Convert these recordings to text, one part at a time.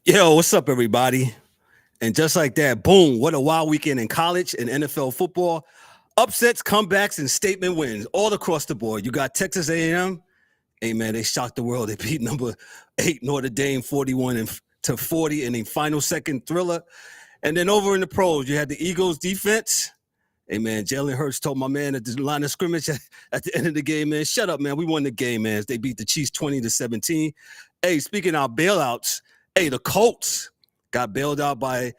Yo, what's up, everybody? And just like that, boom, what a wild weekend in college and NFL football. Upsets, comebacks, and statement wins all across the board. You got Texas A&M. Hey, man, they shocked the world. They beat number 8 Notre Dame 41-40 in a final second thriller. And then over in the pros, you had the Eagles defense. Hey, man, Jalen Hurts told my man at the line of scrimmage at the end of the game, man, shut up, man. We won the game, man. They beat the Chiefs 20-17. Hey, speaking of bailouts, hey, the Colts got bailed out by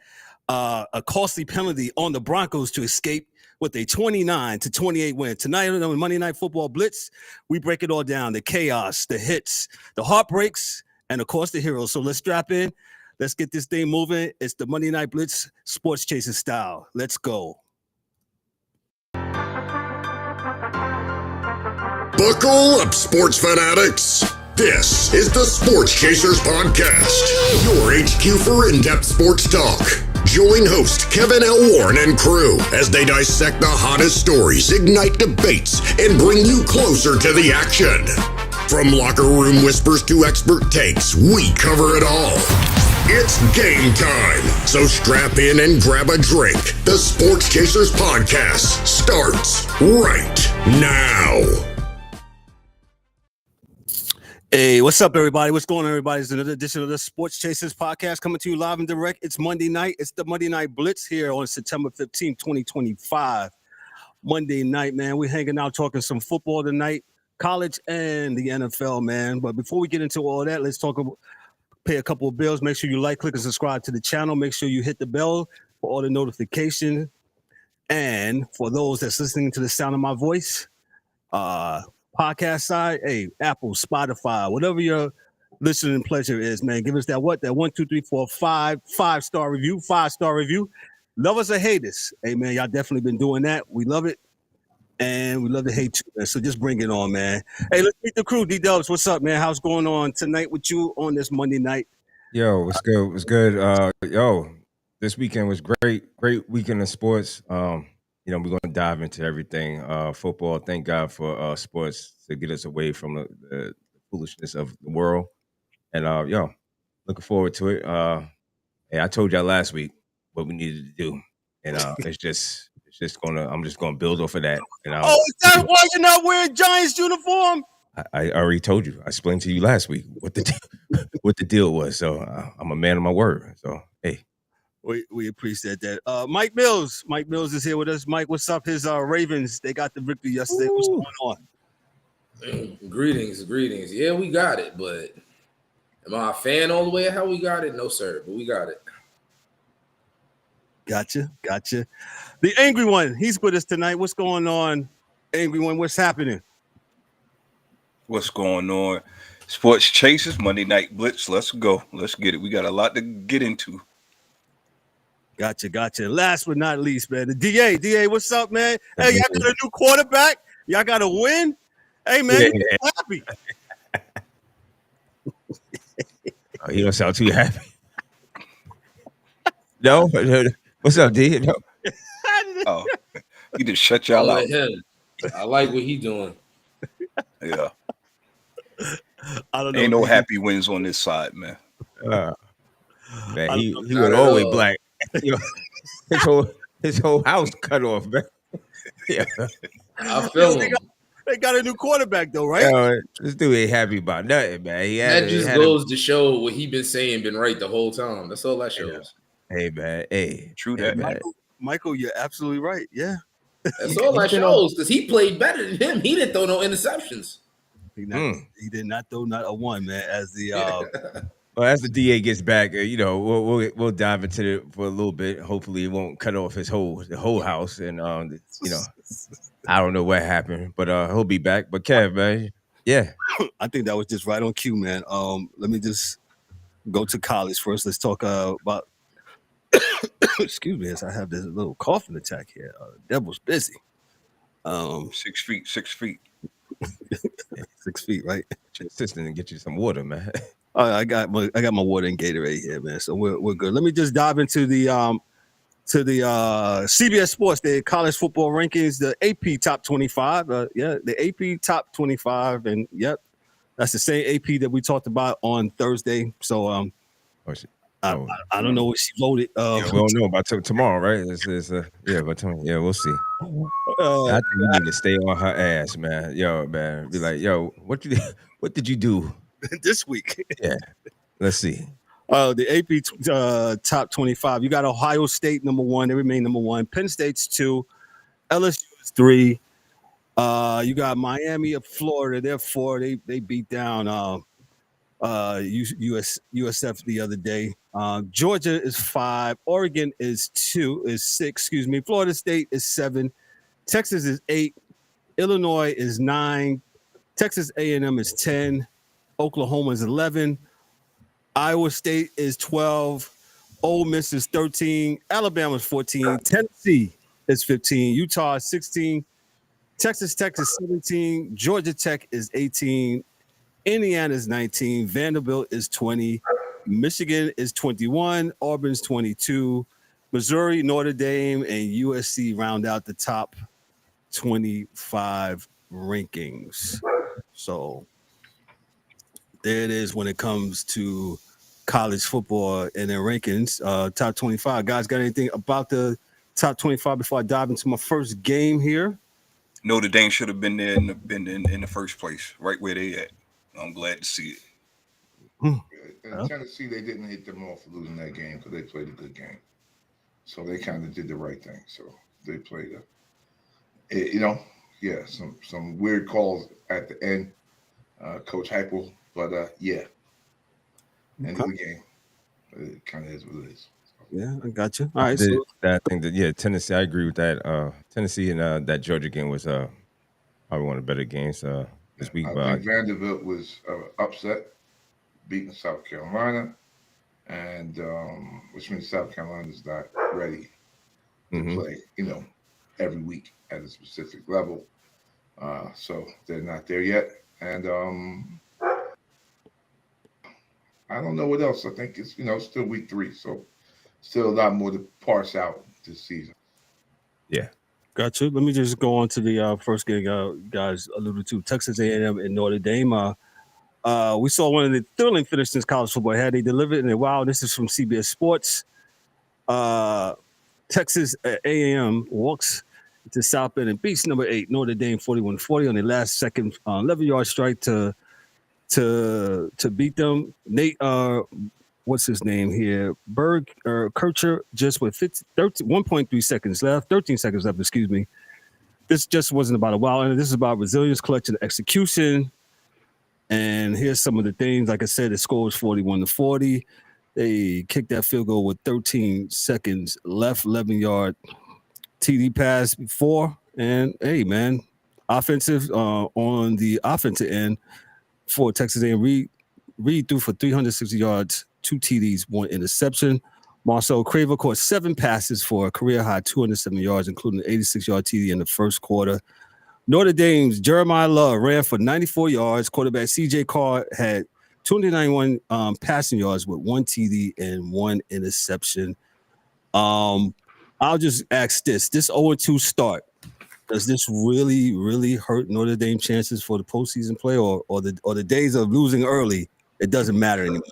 a costly penalty on the Broncos to escape with a 29-28 win. Tonight on the Monday Night Football Blitz, we break it all down, the chaos, the hits, the heartbreaks, and, of course, the heroes. So let's strap in. Let's get this thing moving. It's the Monday Night Blitz sports chasing style. Let's go. Buckle up, sports fanatics. This is the Sports Chasers Podcast, your HQ for in-depth sports talk. Join host Kevin L. Warren and crew as they dissect the hottest stories, ignite debates, and bring you closer to the action. From locker room whispers to expert takes, we cover it all. It's game time, so strap in and grab a drink. The Sports Chasers Podcast starts right now. Hey, what's up, everybody? What's going on, everybody? It's another edition of the Sports Chasers Podcast coming to you live and direct. It's Monday night. It's the Monday Night Blitz here on September 15th, 2025. Monday night, man. We're hanging out talking some football tonight, college and the NFL, man. But before we get into all that, let's pay a couple of bills. Make sure you like, click, and subscribe to the channel. Make sure you hit the bell for all the notifications. And for those that's listening to the sound of my voice, podcast side, hey, Apple, Spotify, whatever your listening pleasure is, man, give us that 1, 2, 3, 4, 5-star review, 5-star review. Love us or hate us. Hey, man, y'all definitely been doing that. We love it. And we love to hate too, man. So just bring it on, man. Hey, let's meet the crew. D-Dubs, what's up, man? How's going on tonight with you on this Monday night? Yo, what's good? What's good? This weekend was great. Great weekend of sports. We're going to dive into everything. Football, thank God for sports to get us away from the foolishness of the world. And, looking forward to it. Hey, I told y'all last week what we needed to do. And I'm just going to build off of that. And is that why you're not wearing Giants uniform? I already told you. I explained to you last week what the deal was. So I'm a man of my word. So, hey. We appreciate that. Mike Mills is here with us. Mike, what's up? His Ravens, they got the victory yesterday. What's going on? Greetings. Yeah, we got it, but am I a fan all the way of how we got it? No, sir, but we got it. Gotcha. The Angry One, he's with us tonight. What's going on, Angry One? What's happening? What's going on? Sports Chasers, Monday Night Blitz. Let's go. Let's get it. We got a lot to get into. Gotcha. Last but not least, man, the DA, what's up, man? Hey, y'all got a new quarterback. Y'all got to win. Hey, man, you happy? Oh, you don't sound too happy. No? What's up, D? No. Oh, he just shut y'all out. I like what he doing. Yeah. I don't know. Ain't no happy wins on this side, man. Man, he went all the way black. His whole house cut off, man. Yeah. I feel him. They got a new quarterback, though, right? This dude ain't happy about nothing, man. That just goes to show what he been saying been right the whole time. That's all that shows. Hey, man. Hey, true that, man. Michael, you're absolutely right. Yeah. That's all that shows because he played better than him. He didn't throw no interceptions. He did not throw not a one, man. As the well, as the DA gets back, we'll dive into it for a little bit. Hopefully, it won't cut off the whole house, and I don't know what happened, but he'll be back. But Kev, man, yeah, I think that was just right on cue, man. Let me just go to college first. Let's talk about. Excuse me, as I have this little coughing attack here. Devil's busy. 6 feet. 6 feet, right? Get your assistant and get you some water, man. I got my water and Gatorade here, man. So we're good. Let me just dive into the CBS Sports, the college football rankings, the AP top 25. The AP top 25, and yep, that's the same AP that we talked about on Thursday. So I don't know what she voted. Yeah, we don't know about tomorrow, right? But yeah, we'll see. I think we need to stay on her ass, man. Yo, man, be like, yo, what did you do this week? Yeah, let's see. The AP top 25. You got Ohio State number 1. They remain number 1. Penn State's 2. LSU is 3. You got Miami of Florida. They're 4. They beat down USF the other day. Georgia is 5. Oregon is 6. Excuse me. Florida State is 7. Texas is 8. Illinois is 9. Texas A&M is 10. Oklahoma is 11. Iowa State is 12. Ole Miss is 13. Alabama is 14. Tennessee is 15. Utah is 16. Texas Tech is 17. Georgia Tech is 18. Indiana is 19. Vanderbilt is 20. Michigan is 21. Auburn's 22. Missouri, Notre Dame, and USC round out the top 25 rankings. So there it is when it comes to college football and their rankings. Top 25. Guys, got anything about the top 25 before I dive into my first game here? Notre Dame should have been there in the first place, right where they at. I'm glad to see it. In Tennessee, they didn't hit them off for losing that game because they played a good game. So they kind of did the right thing. So they played some weird calls at the end, Coach Heupel, but end of the game. It kind of is what it is. Yeah, I got you. All right. Tennessee, I agree with that. Tennessee and that Georgia game was probably one of the better games this week. I think Vanderbilt was upset, beating South Carolina, and which means South Carolina's not ready to play, every week at a specific level. So they're not there yet. And I don't know what else. I think it's, still week 3. So still a lot more to parse out this season. Yeah. Got you. Let me just go on to the first game guys alluded to, Texas A&M and Notre Dame. We saw one of the thrilling finishes since college football had. They delivered, and wow, this is from CBS Sports. Texas A&M walks to South Bend and beats number 8 Notre Dame 41-40 on the last second 11-yard strike to beat them. Nate, what's his name here? Kircher just with 1.3 seconds left, 13 seconds left, excuse me. This just wasn't about a while, and this is about resilience, collection, execution. And here's some of the things. Like I said, the score was 41-40. They kicked that field goal with 13 seconds left, 11-yard TD pass before. And hey, man, offensive on the offensive end for Texas A&M. Reed threw for 360 yards, 2 TDs, 1 interception. Marcel Craver caught 7 passes for a career-high 207 yards, including an 86-yard TD in the first quarter. Notre Dame's Jeremiah Love ran for 94 yards. Quarterback C.J. Carr had 291 passing yards with 1 TD and 1 interception. I'll just ask this 0-2 start, does this really, really hurt Notre Dame chances for the postseason play, or the days of losing early, it doesn't matter anymore?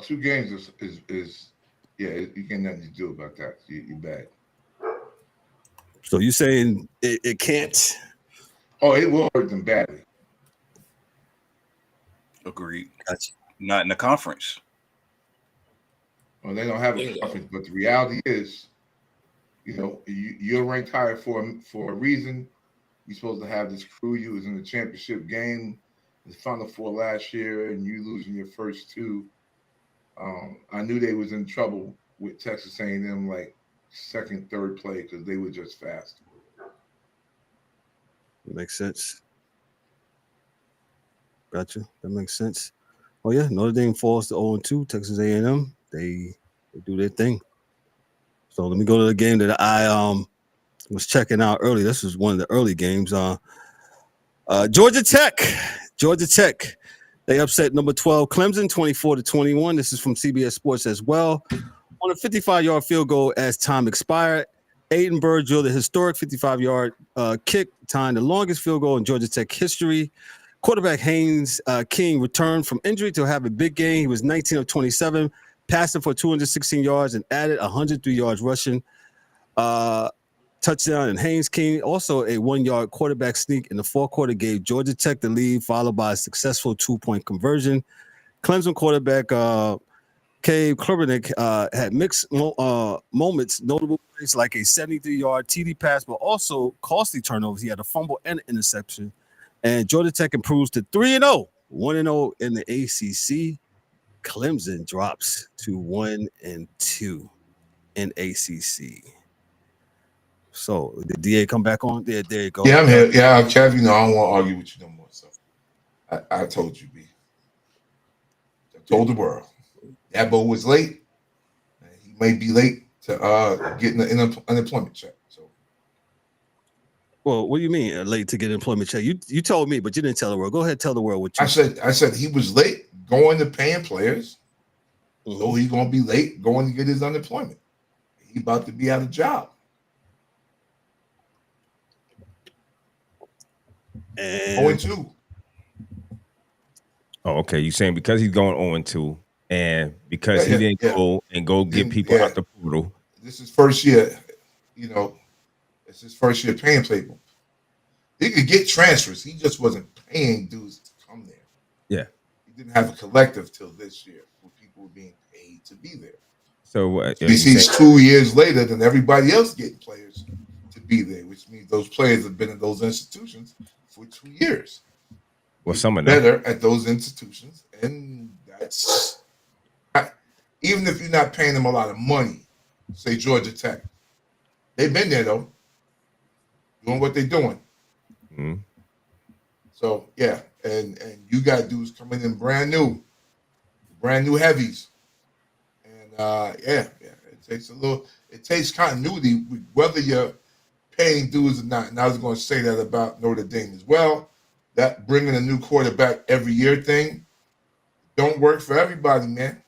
2 games is you can't nothing to do about that. You're bad. So you're saying it can't? Oh, it will hurt them badly. Agreed. Gotcha. Not in the conference. Well, they don't have a conference, but the reality is, you're ranked higher for a reason. You're supposed to have this crew. You was in the championship game, the Final Four last year, and you losing your first 2. I knew they was in trouble with Texas A&M, like second, third play, because they were just fast. Makes sense. Gotcha. That makes sense. Oh yeah, Notre Dame falls to 0-2. Texas A&M, they do their thing. So let me go to the game that I was checking out early. This was one of the early games. Georgia Tech. They upset number 12 Clemson 24-21. This is from CBS Sports as well. On a 55-yard field goal as time expired, Aiden Bird drilled a historic 55-yard kick, tying the longest field goal in Georgia Tech history. Quarterback Haynes King returned from injury to have a big game. He was 19 of 27, passing for 216 yards and added 103 yards rushing. Touchdown, and Haynes King also a 1-yard quarterback sneak in the fourth quarter gave Georgia Tech the lead, followed by a successful 2-point conversion. Clemson quarterback Cade Klubnik had mixed moments, notable plays like a 73-yard TD pass, but also costly turnovers. He had a fumble and an interception. And Georgia Tech improves to 3-0, 1-0 in the ACC. Clemson drops to 1-2 in ACC. So did DA come back on? There you go. Yeah, I'm here. Yeah, Kev, you know, I don't want to argue with you no more. So I told you, B. I told the world. Dabo was late. He may be late to getting an unemployment check. So, well, what do you mean late to get an employment check? You told me, but you didn't tell the world. Go ahead, tell the world what you I said he was late going to paying players. Mm-hmm. So he's gonna be late going to get his unemployment. He about to be out of job. And 0-2. Oh, okay. You saying because he's going 0-2 and because he didn't go get people out the portal. This is first year, you know, it's his first year paying playbook. He could get transfers. He just wasn't paying dudes to come there. Yeah. He didn't have a collective till this year where people were being paid to be there. So he's 2 years later than everybody else getting players to be there, which means those players have been in those institutions for 2 years. Well, some of them better at those institutions, and that's even if you're not paying them a lot of money. Say Georgia Tech, they've been there though, doing what they're doing. Mm-hmm. So yeah, and you got dudes coming in brand new heavies, and it takes continuity whether you're paying dudes or not. And I was going to say that about Notre Dame as well. That bringing a new quarterback every year thing don't work for everybody, man.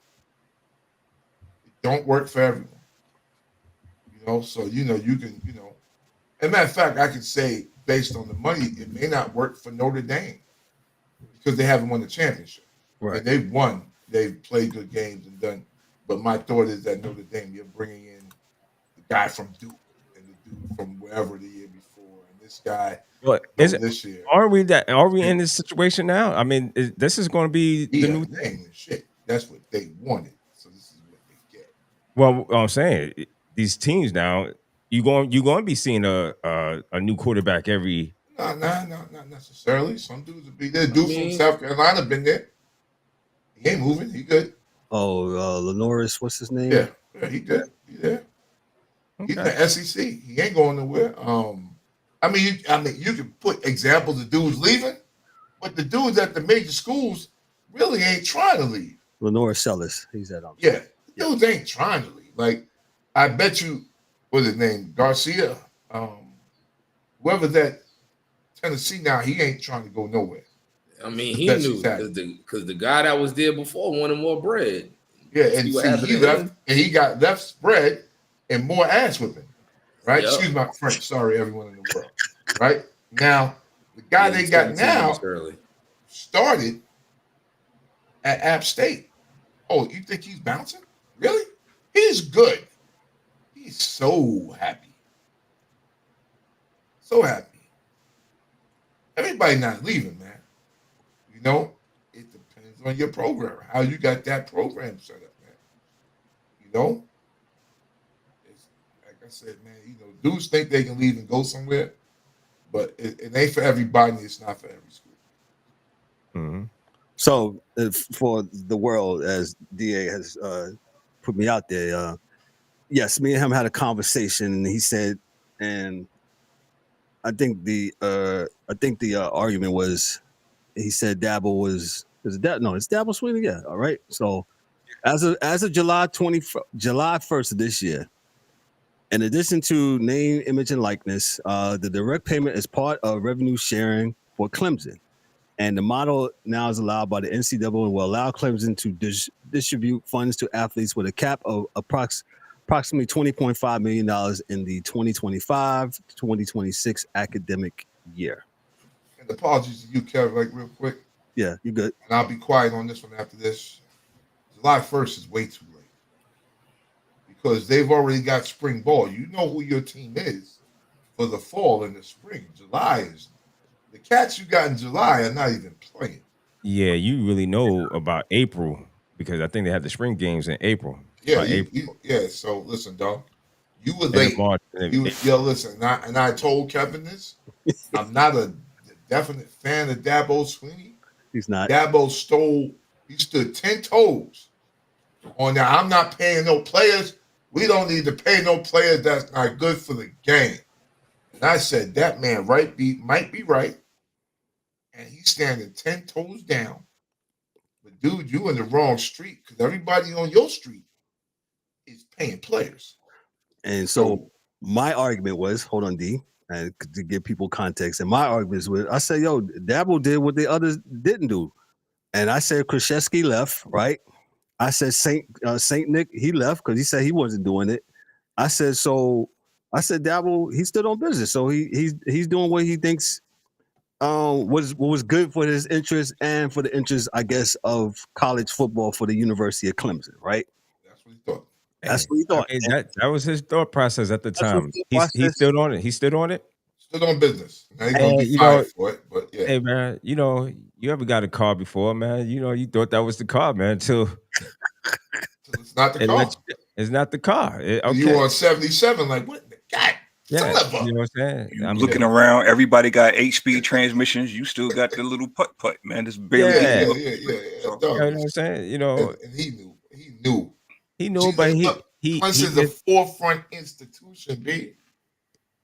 It don't work for everyone. You know, so you can, as a matter of fact, I could say based on the money, it may not work for Notre Dame because they haven't won the championship. Right. And they've won. They've played good games and done. But my thought is that Notre Dame, you're bringing in the guy from Duke and the dude from wherever the year before, and this guy. But this year, are we in this situation now? I mean, this is going to be the new thing. Shit, that's what they wanted. So this is what they get. Well, I'm saying these teams now, you're going to be seeing a new quarterback every. No, not necessarily. Some dudes will be there. Dude from South Carolina been there. He ain't moving. He good. Oh, Lenoris, what's his name? Yeah, he good. He there. Okay. He's in the SEC. He ain't going nowhere. I mean, you can put examples of dudes leaving, but the dudes at the major schools really ain't trying to leave. Lenore Sellis, he's at dudes ain't trying to leave. Like, I bet you, what's his name, Garcia, whoever's at Tennessee now, he ain't trying to go nowhere. I mean, he knew because the guy that was there before wanted more bread. Yeah, and he left, and he got left spread and more ass whipping. Right? Yep. Excuse my French. Sorry, everyone in the world. Right? Now, the guy they got now started at App State. Oh, you think he's bouncing? Really? He's good. He's so happy. So happy. Everybody not leaving, man. You know, it depends on your program, how you got that program set up, man. You know? I said, man, dudes think they can leave and go somewhere, but it ain't for everybody. It's not for every school. Mm-hmm. So for the world, as DA has put me out there, yes, me and him had a conversation, and he said, and I think the argument was, he said Dabo was it's Dabo Sweeney, yeah, all right. So as of July 1st of this year. In addition to name, image, and likeness, the direct payment is part of revenue sharing for Clemson. And the model now is allowed by the NCAA and will allow Clemson to distribute funds to athletes with a cap of approximately $20.5 million in the 2025-2026 academic year. And apologies to you, Kevin, like real quick. Yeah, you good. And I'll be quiet on this one after this. July 1st is way too late. because they've already got spring ball. You know who your team is for the fall and the spring. July is the cats you got in July are not even playing. Yeah, you really know about April because I think they had the spring games in April. Yeah, April. yeah. So listen, dog, you were And in late. March. Listen, and I told Kevin this. I'm not a definite fan of Dabo Swinney. He's not. Dabo he stood 10 toes on that. I'm not paying no players. We don't need to pay no players that's not good for the game. And I said, that man might be right. And he's standing 10 toes down. But dude, you in the wrong street because everybody on your street is paying players. And so my argument was, hold on, D, and to give people context. And my argument was, I said, yo, Dabo did what the others didn't do. And I said Krzyzewski left, right? I said Saint Nick, he left because he said he wasn't doing it. I said Dabo, he stood on business. So he's doing what he thinks was good for his interest and for the interest, I guess, of college football for the University of Clemson, right? That's what he thought. That's what he thought. I mean, that was his thought process at the time. He stood on it. He stood on it. Stood on business. Now he's gonna be fired for it, but yeah. Hey man, you ever got a car before, man? You thought that was the car, man, until it's not the car. It's not the car. Okay. You were on 77, like what the God? Yeah, you know what I'm saying? I'm looking around, everybody got 8-speed transmissions. You still got the little putt, man. This barely. Yeah. You know what I'm saying? And he knew, but Clemson's a forefront institution, B.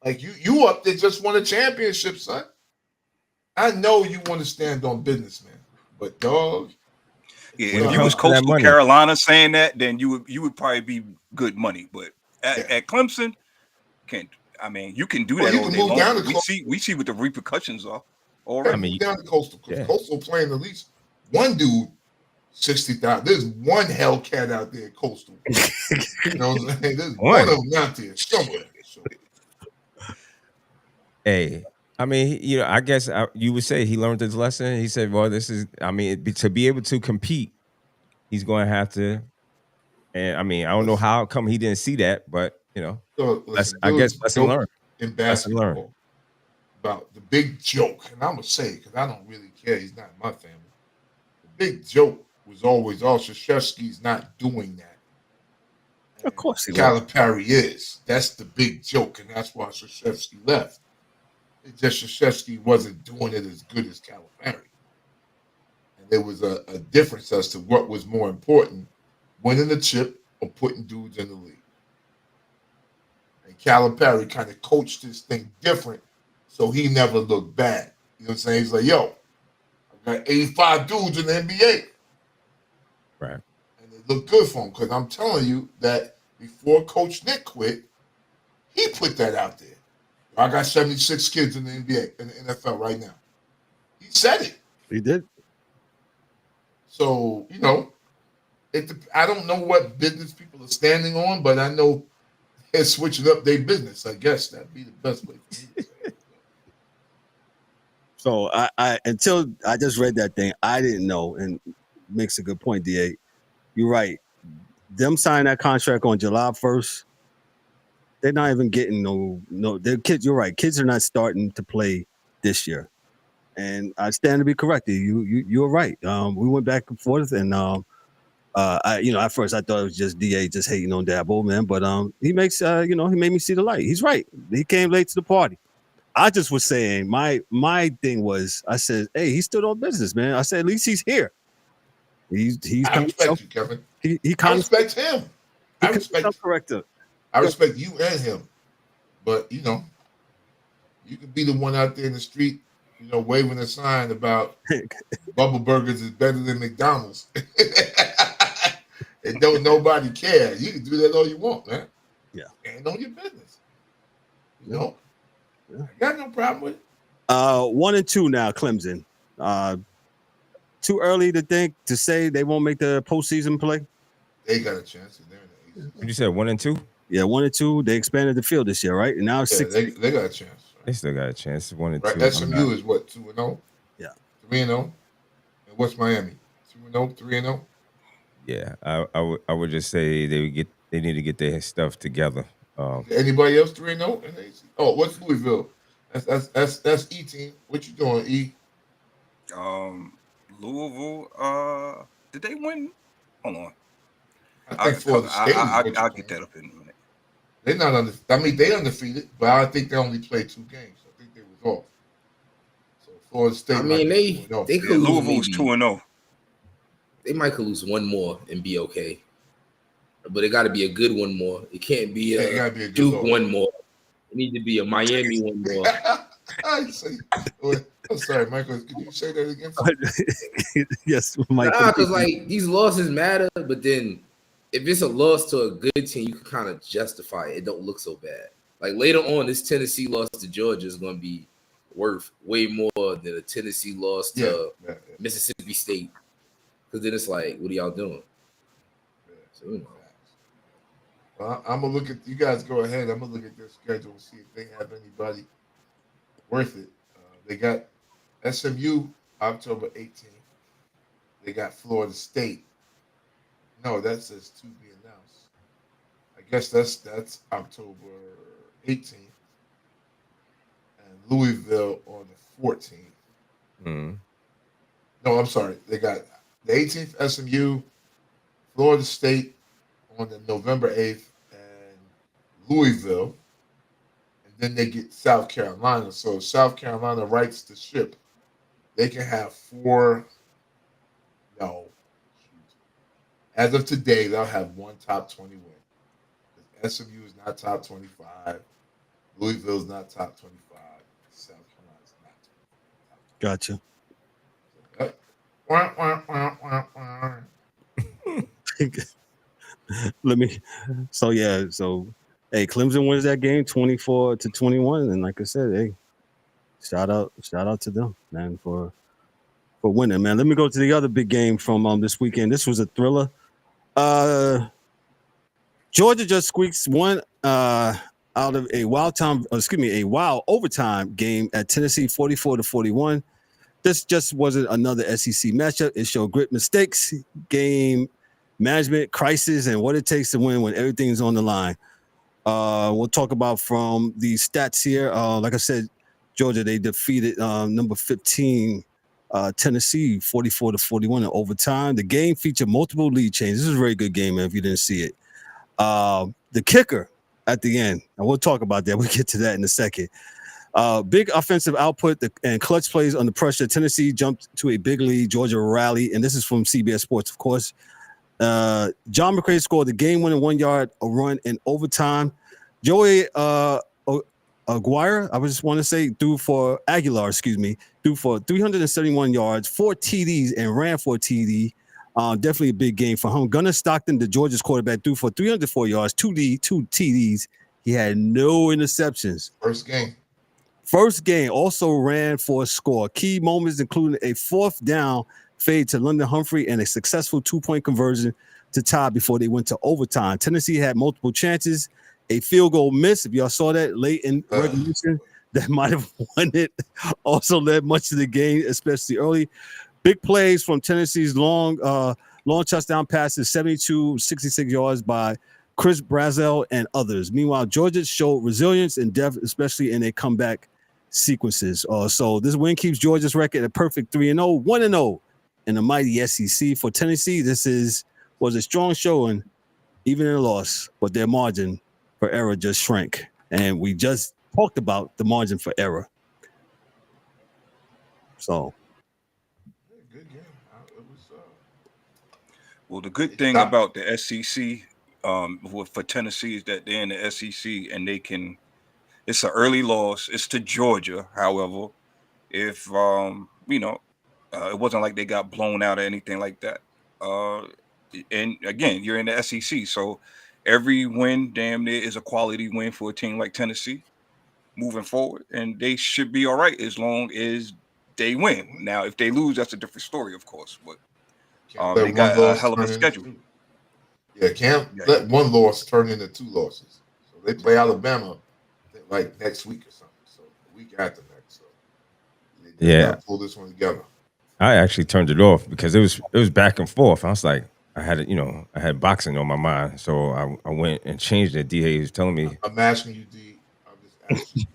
Like you up there just won a championship, son. I know you want to stand on business, man. But dog, yeah, if you was Coastal Carolina saying that, then you would probably be good money. But at Clemson, you can do that all day long. We see what the repercussions are. All right, you down to Coastal. Coastal playing at least one dude 60,000. There's one Hellcat out there at Coastal. You know what I'm saying? There's one of them out there somewhere. Hey, I mean, I guess you would say he learned his lesson. He said, well, this is, to be able to compete, he's going to have to, and I don't know how come he didn't see that, but, I guess lesson learned. In basketball, about the big joke, and I'm going to say, because I don't really care, he's not in my family. The big joke was always, Krzyzewski's not doing that. And of course he Calipari is. That's the big joke, and that's why Krzyzewski left. It's just Krzyzewski wasn't doing it as good as Calipari. And there was a difference as to what was more important, winning the chip or putting dudes in the league. And Calipari kind of coached this thing different, so he never looked bad. You know what I'm saying? He's like, yo, I got 85 dudes in the NBA. Right. And it looked good for him because I'm telling you that before Coach Nick quit, he put that out there. I got 76 kids in the NBA, in the NFL right now. He said it. He did. So, I don't know what business people are standing on, but I know they're switching up their business. I guess that'd be the best way for me to say it. So I until I just read that thing, I didn't know, and makes a good point, DA. You're right. Them signing that contract on July 1st. They're not even getting no. They're kids. You're right. Kids are not starting to play this year, and I stand to be corrected. You're right. We went back and forth, and at first I thought it was just DA just hating on Dabo, man. But he makes he made me see the light. He's right. He came late to the party. I just was saying my thing was I said, hey, he stood on business, man. I said at least he's here. He's I respect you, Kevin. I respect him. I respect corrector. I respect you and him, but you can be the one out there in the street, waving a sign about Bubble Burgers is better than McDonald's, and don't nobody care. You can do that all you want, man. Yeah, ain't on your business. Yeah. I got no problem with it. 1-2 now, Clemson. Too early to say they won't make the postseason play. They got a chance. They're in the You said 1-2. Yeah, 1-2. They expanded the field this year, right? And now it's 6. They got a chance. Right? They still got a chance. 1-2. Right. SMU is what, 2-0? Yeah. 3-0. And what's Miami? 2-0, 3-0. Yeah, I would just say they they need to get their stuff together. Anybody else 3-0? Oh, what's Louisville? That's E team. What you doing, E? Louisville. Did they win? Hold on. I think Florida State. I'll get that up in a minute. They're not they undefeated, but I think they only played 2 games. I think they was off. So Florida State. I mean, they could lose. Louisville's 2-0. They might could lose one more and be okay, but it got to be a good one more. It can't be a Duke one more. It need to be a Miami one more. I'm sorry, Michael. Could you say that again? Yes, Michael. Because like these losses matter, but then if it's a loss to a good team, you can kind of justify it. It don't look so bad. Like later on, this Tennessee loss to Georgia is going to be worth way more than a Tennessee loss to Mississippi State. Because then it's like, what are y'all doing? So, you know. I'm gonna look at you guys. Go ahead. I'm gonna look at their schedule and see if they have anybody worth it. They got SMU October 18th. They got Florida State. No, that says to be announced. I guess that's October 18th. And Louisville on the 14th. Mm-hmm. No, I'm sorry. They got the 18th SMU, Florida State on the November 8th, and Louisville. And then they get South Carolina. So if South Carolina rights the ship, they can have 4. No. As of today, they'll have 1 top 20 win. SMU is not top 25. Louisville is not top 25. South Carolina is not top 25. Gotcha. So hey, Clemson wins that game 24-21, and like I said, hey, shout out to them, man, for winning, man. Let me go to the other big game from this weekend. This was a thriller. Georgia just squeaks one out of a wild overtime game at Tennessee, 44-41. This just wasn't another SEC matchup. It showed grit, mistakes, game management, crisis, and what it takes to win when everything's on the line. We'll talk about from the stats here. Like I said, Georgia, they defeated number 15 Tennessee 44-41 in overtime. The game featured multiple lead changes. This is a very good game, man, if you didn't see it. The kicker at the end, and we'll talk about that. We'll get to that in a second. Big offensive output and clutch plays under pressure. Tennessee jumped to a big lead. Georgia rallied, and this is from CBS Sports, of course. John McCray scored the game-winning 1-yard run in overtime. Joey Aguilar, threw for 371 yards, 4 TDs, and ran for a TD. Definitely a big game for him. Gunnar Stockton, the Georgia's quarterback, threw for 304 yards, 2 TDs. He had no interceptions. First game, also ran for a score. Key moments including a 4th down fade to London Humphrey and a successful 2-point conversion to tie before they went to overtime. Tennessee had multiple chances. A field goal miss, if y'all saw that late in regulation, that might have won it. Also led much of the game, especially early. Big plays from Tennessee's long touchdown passes, 72-66 yards by Chris Brazzell and others. Meanwhile, Georgia showed resilience and depth, especially in their comeback sequences. So this win keeps Georgia's record a perfect 3-0, 1-0 in the mighty SEC. For Tennessee, this was a strong showing, even in a loss, but their margin for error just shrank. And we just talked about the margin for error. So. Good game. Well, the good thing about the SEC for Tennessee is that they're in the SEC and it's an early loss. It's to Georgia, however. If, it wasn't like they got blown out or anything like that. And again, you're in the SEC, so every win damn near is a quality win for a team like Tennessee moving forward, and they should be all right as long as they win. Now, if they lose, that's a different story, of course, but they got a hell of a schedule. Can't let one loss turn into 2 losses. So they play Alabama like next week or something. So the week after next. So they pull this one together. I actually turned it off because it was back and forth. I was like, I had boxing on my mind, so I went and changed it. DA was telling me. I'm asking you, D. I'm just asking you.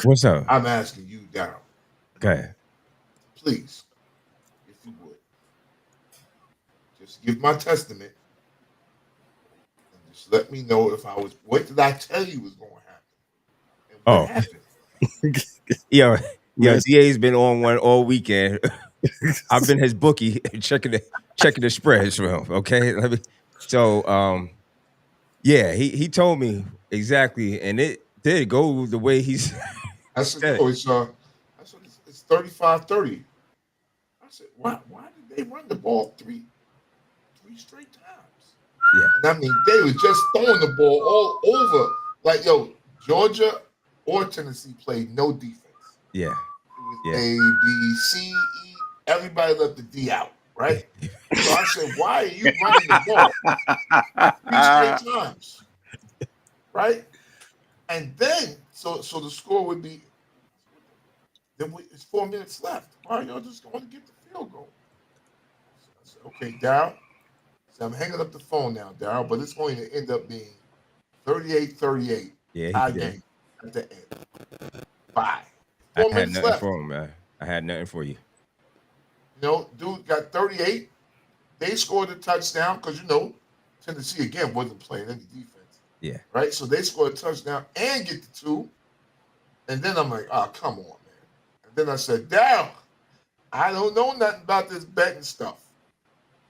What's up? I'm asking you, Daryl. Okay. Please, if you would, just give my testament and just let me know if what did I tell you was going to happen? And what happened? Yeah, DA's been on one all weekend. I've been his bookie checking the spreads for him. Okay, he told me exactly, and it did go the way he's. I said, no, it's 35-30. I said, why did they run the ball three straight times? Yeah, and I mean they were just throwing the ball all over. Like Georgia or Tennessee played no defense. Yeah, it was A, B, C, E. Everybody left the D out, right? So I said, why are you running the ball 3 straight times, right? And then, so the score would be, it's 4 minutes left. Why are y'all just going to get the field goal? So I said, okay, Daryl. So I'm hanging up the phone now, Daryl, but it's going to end up being 38-38. Yeah, game at the end. Bye. I had nothing for him, man. I had nothing for you. Dude got 38. They scored a touchdown because, Tennessee, again, wasn't playing any defense. Yeah. Right? So they scored a touchdown and get the 2. And then I'm like, oh, come on, man. And then I said, Daryl, I don't know nothing about this betting stuff.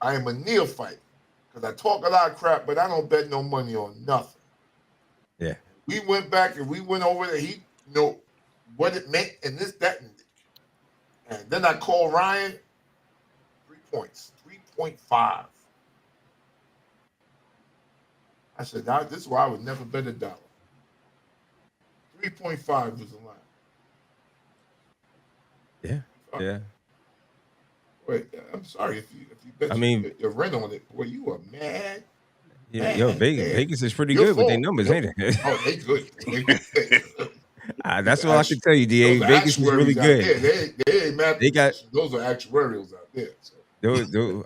I am a neophyte because I talk a lot of crap, but I don't bet no money on nothing. Yeah. We went back and we went over there. He what it meant and this, that, and then I called Ryan. 3 points, 3.5. I said, this is why I would never bet $1. 3.5 was the line. Yeah. Yeah. Wait, I'm sorry if you bet your rent on it. Boy, you are mad. Yeah, Vegas is pretty good with their numbers, ain't it? Oh, they good. That's all I can tell you, DA. Vegas is really good. They ain't mad. Those are actuarials out there. So.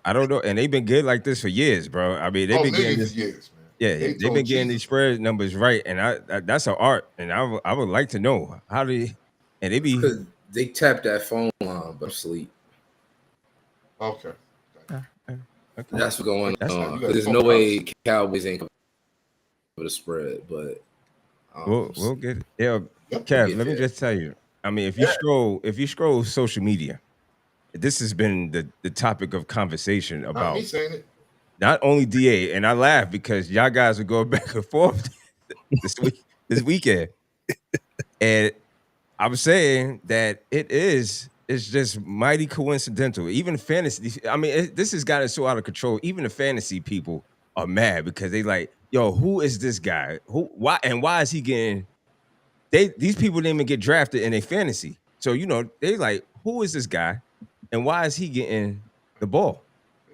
I don't know, and they've been good like this for years, bro. I mean, they've been getting this years, man. Yeah, they've been getting these spread numbers right, and that's an art, and I would like to know how they tap that phone line but sleep. Okay. That's what's going on. There's no way Cowboys ain't cover the spread, but we'll get it. Yeah, Kev, let me just tell you. I mean, if you scroll social media, this has been the topic of conversation about me saying it. Not only DA, and I laugh because y'all guys are going back and forth this weekend, and I was saying that it's just mighty coincidental. Even fantasy, I mean, this has gotten so out of control. Even the fantasy people are mad because they like, yo, who is this guy? Why is he getting? These people didn't even get drafted in a fantasy, so they like, who is this guy, and why is he getting the ball?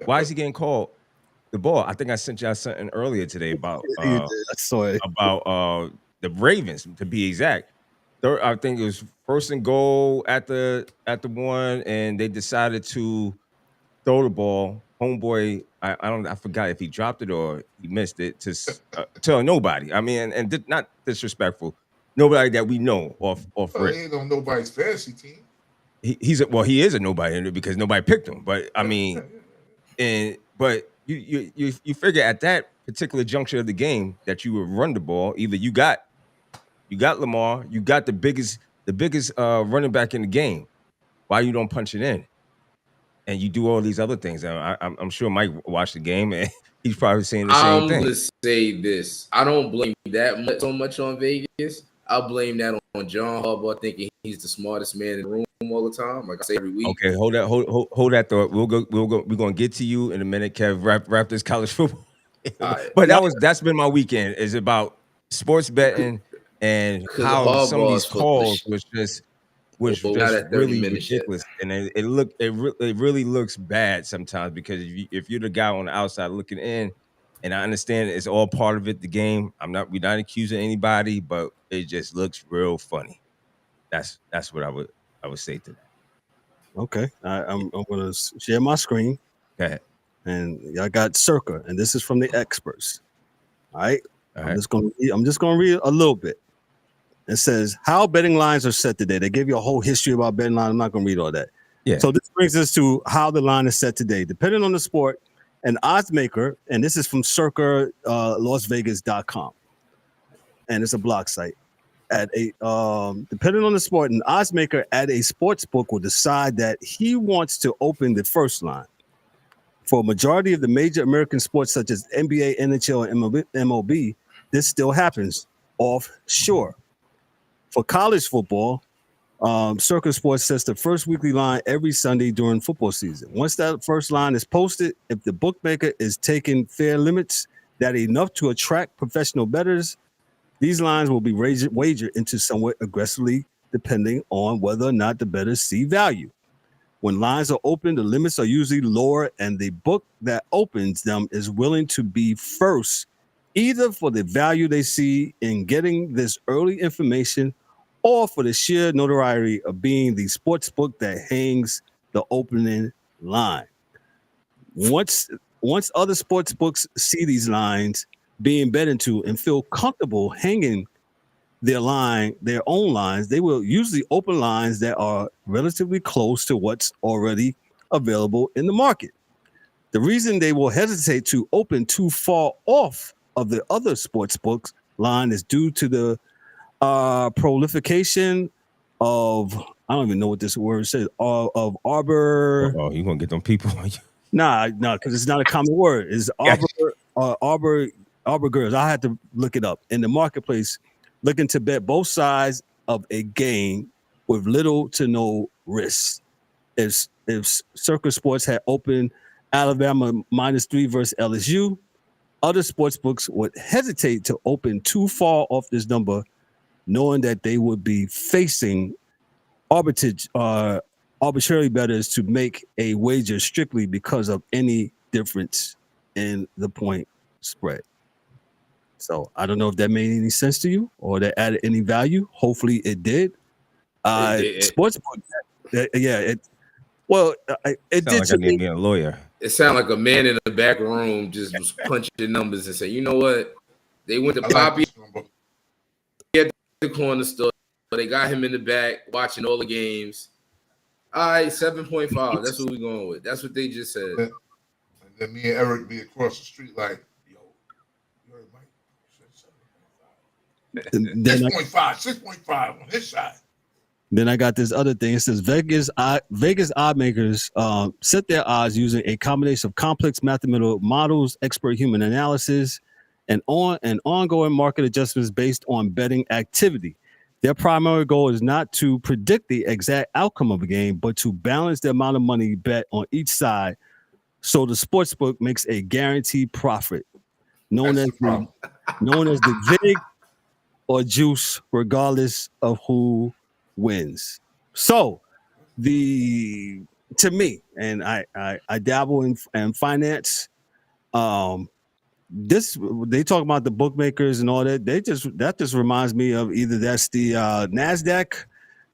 Why is he getting called the ball? I think I sent y'all something earlier today about I saw it. about the Ravens, to be exact. I think it was 1st and goal at the 1, and they decided to throw the ball. Homeboy, I forgot if he dropped it or he missed it to nobody. I mean, and not disrespectful, nobody that we know off. He ain't on nobody's fantasy team. He is a nobody because nobody picked him. But I mean, but you figure at that particular juncture of the game that you would run the ball. Either you got Lamar, you got the biggest running back in the game. Why you don't punch it in? And you do all these other things. I'm sure Mike watched the game and he's probably saying the same thing. I'm gonna say this. I don't blame that so much on Vegas. I blame that on John Harbaugh thinking he's the smartest man in the room all the time. Like I say every week. Okay, hold that thought. We're gonna get to you in a minute, Kev. Wrap this college football. Right. But that's been my weekend. Is about sports betting and how some of these calls was just really ridiculous, and it really looks bad sometimes because if you're the guy on the outside looking in, and I understand it's all part of it, the game. We're not accusing anybody, but it just looks real funny. That's what I would say to that. Okay, I'm gonna share my screen. Go ahead. and I got Circa, and this is from the experts. All right. All I'm just gonna read a little bit. It says how betting lines are set today. They give you a whole history about betting lines. I'm not gonna read all that. Yeah. So this brings us to how the line is set today. Depending on the sport, an odds maker, and this is from Circa LasVegas.com, and it's a blog site. At a depending on the sport, an odds maker at a sports book will decide that he wants to open the first line. For a majority of the major American sports such as NBA, NHL, and MLB, this still happens offshore. For college football, Circa Sports sets the first weekly line every Sunday during football season. Once that first line is posted, if the bookmaker is taking fair limits that are enough to attract professional bettors, these lines will be wagered into somewhat aggressively, depending on whether or not the bettors see value. When lines are open, the limits are usually lower, and the book that opens them is willing to be first, either for the value they see in getting this early information or for the sheer notoriety of being the sports book that hangs the opening line. Once other sports books see these lines being bet into and feel comfortable hanging their own lines, they will usually open lines that are relatively close to what's already available in the market. The reason they will hesitate to open too far off of the other sports books line is due to the proliferation of, I don't even know what this word says, of arbor. Oh, you're gonna get them people on you. Nah, because it's not a common word. It's arbor girls. I had to look it up in the marketplace, looking to bet both sides of a game with little to no risk. If Circa Sports had opened Alabama -3 versus LSU, other sports books would hesitate to open too far off this number, knowing that they would be facing arbitrary bettors to make a wager strictly because of any difference in the point spread. So I don't know if that made any sense to you or that added any value. Hopefully it did. Sportsbook, it did. Like I need me a lawyer. It sounded like a man in the back room just was punching the numbers and saying, "You know what? They went to Poppy at the corner store. They got him in the back watching all the games. All right, 7.5. That's what we're going with. That's what they just said." And then me and Eric be across the street like, "Yo, you heard Mike? 6.5 on his side." Then I got this other thing. It says Vegas odd makers set their odds using a combination of complex mathematical models, expert human analysis, and ongoing market adjustments based on betting activity. Their primary goal is not to predict the exact outcome of a game, but to balance the amount of money bet on each side, so the sportsbook makes a guaranteed profit, known as the vig or juice, regardless of who wins. So to me, and I dabble in finance. They talk about the bookmakers and all that. That just reminds me of either that's the NASDAQ,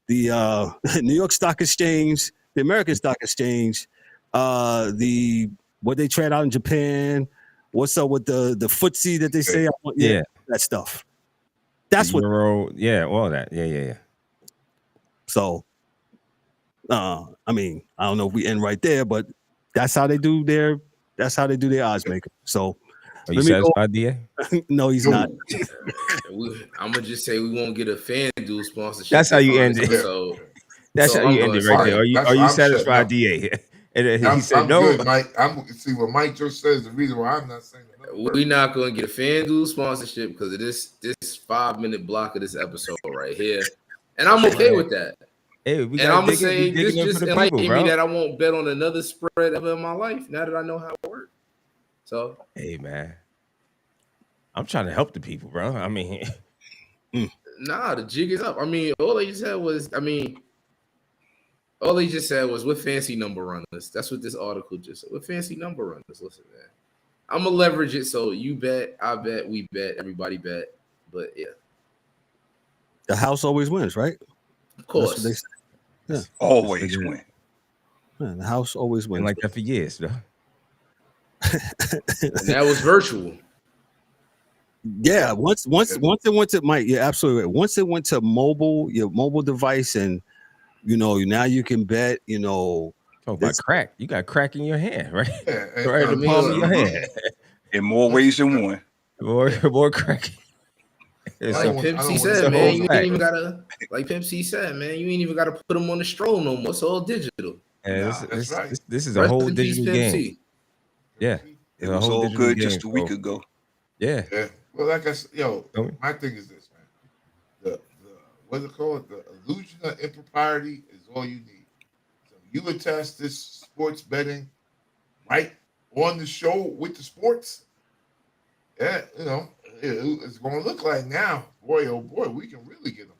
the New York Stock Exchange, the American Stock Exchange, what they trade out in Japan. What's up with the FTSE that they say? That stuff. That's the Euro, all that. Yeah. So, I mean, I don't know if we end right there, but that's how they do their odds maker. So, are you satisfied, DA? No, he's not. I'm gonna just say we won't get a FanDuel sponsorship. That's how you end it. That's how you end it right there. Are you satisfied, DA? And he said no. Good, Mike. See what Mike just says. The reason why I'm not saying that. We're not gonna get a FanDuel sponsorship because of this 5-minute block of this episode right here. And I'm okay with that. Hey, I'm gonna say this just enlightened me that I won't bet on another spread ever in my life. Now that I know how it works. So hey man, I'm trying to help the people, bro. I mean, the jig is up. I mean, all they just said was what fancy number runners. That's what this article just said. What fancy number runners? Listen, man. I'm gonna leverage it so you bet, I bet, we bet, everybody bet. But yeah. The house always wins, right? Of course. That's what they say. Always win. Yeah, the house always wins. Been like that for years, though. And that was virtual. Yeah, once it went to Mike, yeah, absolutely right. Once it went to mobile, your mobile device, and now you can bet, Talk about crack. You got crack in your hand, right? Yeah, right in the palm of your hand. In more ways than one. More crack. Like Pimp C said, man, you ain't even gotta. Like Pimp C said, man, you ain't even gotta put them on the stroll no more. It's all digital. That's right. This is a whole digital game. Yeah, it was all good just a week ago. Yeah. Well, like I said, my thing is this, man. The what's it called? The illusion of impropriety is all you need. So you attach this sports betting right on the show with the sports. Yeah, it's going to look like now, boy, oh boy, we can really get them.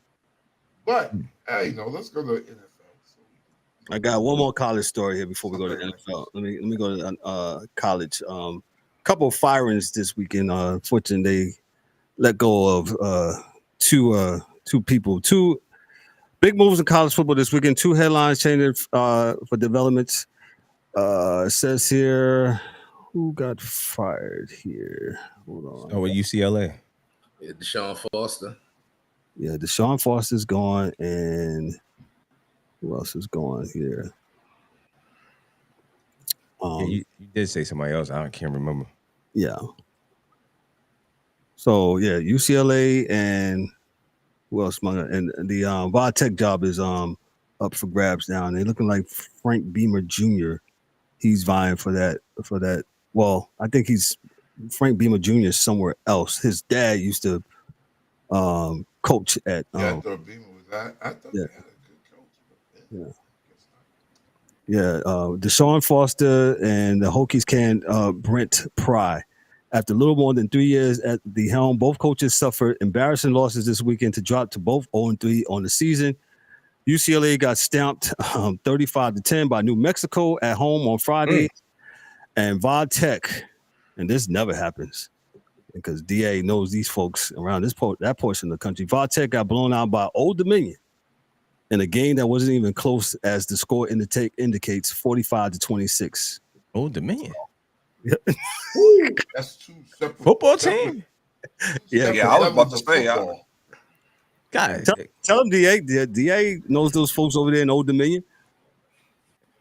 But let's go to NFL. I got one more college story here before we go to NFL. Let me go to college. Couple of firings this weekend. Unfortunately, they let go of two people. Two big moves in college football this weekend. Two headlines changing for developments. It says here, who got fired here? Hold on. Oh, UCLA. Yeah, Deshaun Foster. Yeah, Deshaun Foster's gone, and who else is gone here? You did say somebody else. I can't remember. Yeah. So yeah, UCLA and who else? And the Vodtech job is up for grabs now. And they're looking like Frank Beamer Jr. He's vying for that. Well, I think Frank Beamer Jr. is somewhere else. His dad used to coach at. I thought Beamer was that. I thought he had a good coach. Yeah. Yeah, Deshaun Foster and the Hokies can Brent Pry. After a little more than 3 years at the helm, both coaches suffered embarrassing losses this weekend to drop to both 0-3 on the season. UCLA got stamped 35-10 by New Mexico at home on Friday. And Vodtech, and this never happens because DA knows these folks around that portion of the country. Vodtech got blown out by Old Dominion in a game that wasn't even close, as the score indicates, 45-26. Old Dominion. That's two separate football team. Yeah, I was about to say. Guys, tell him DA knows those folks over there in Old Dominion.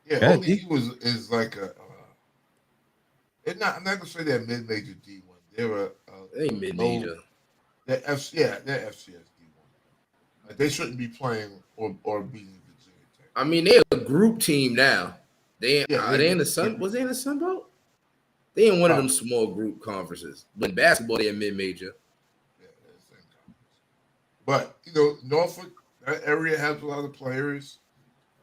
Yeah, ODE is like a. I'm not gonna say they're mid-major D1. They're they ain't mid-major. They're FCS D1. Like they shouldn't be playing or beating Virginia Tech. I mean, they're a group team now. They in the Sun. Was they in the Sun Belt? They in one of them small group conferences. But in basketball, they're mid-major. Yeah, they're the same conference. But Norfolk, that area has a lot of players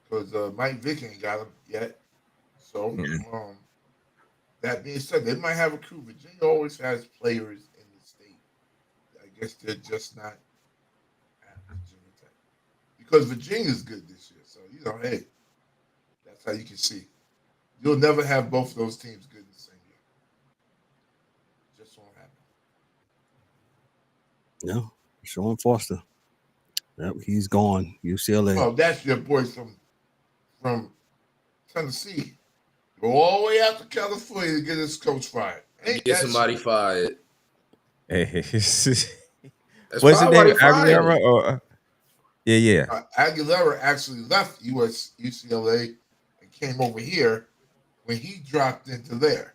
because Mike Vick ain't got them yet. So that being said, they might have a crew. Virginia always has players in the state. I guess they're just not at Virginia Tech because Virginia's good this year. So hey, that's how you can see. You'll never have both of those teams good in the same year. Just won't happen. No, Deshaun Foster. Yep, he's gone. UCLA. Oh, that's your boy from Tennessee. Go all the way out to California to get his coach fired. Get somebody fired. Hey, what's his name? Aguilera or yeah. Aguilera actually left UCLA and came over here when he dropped into there.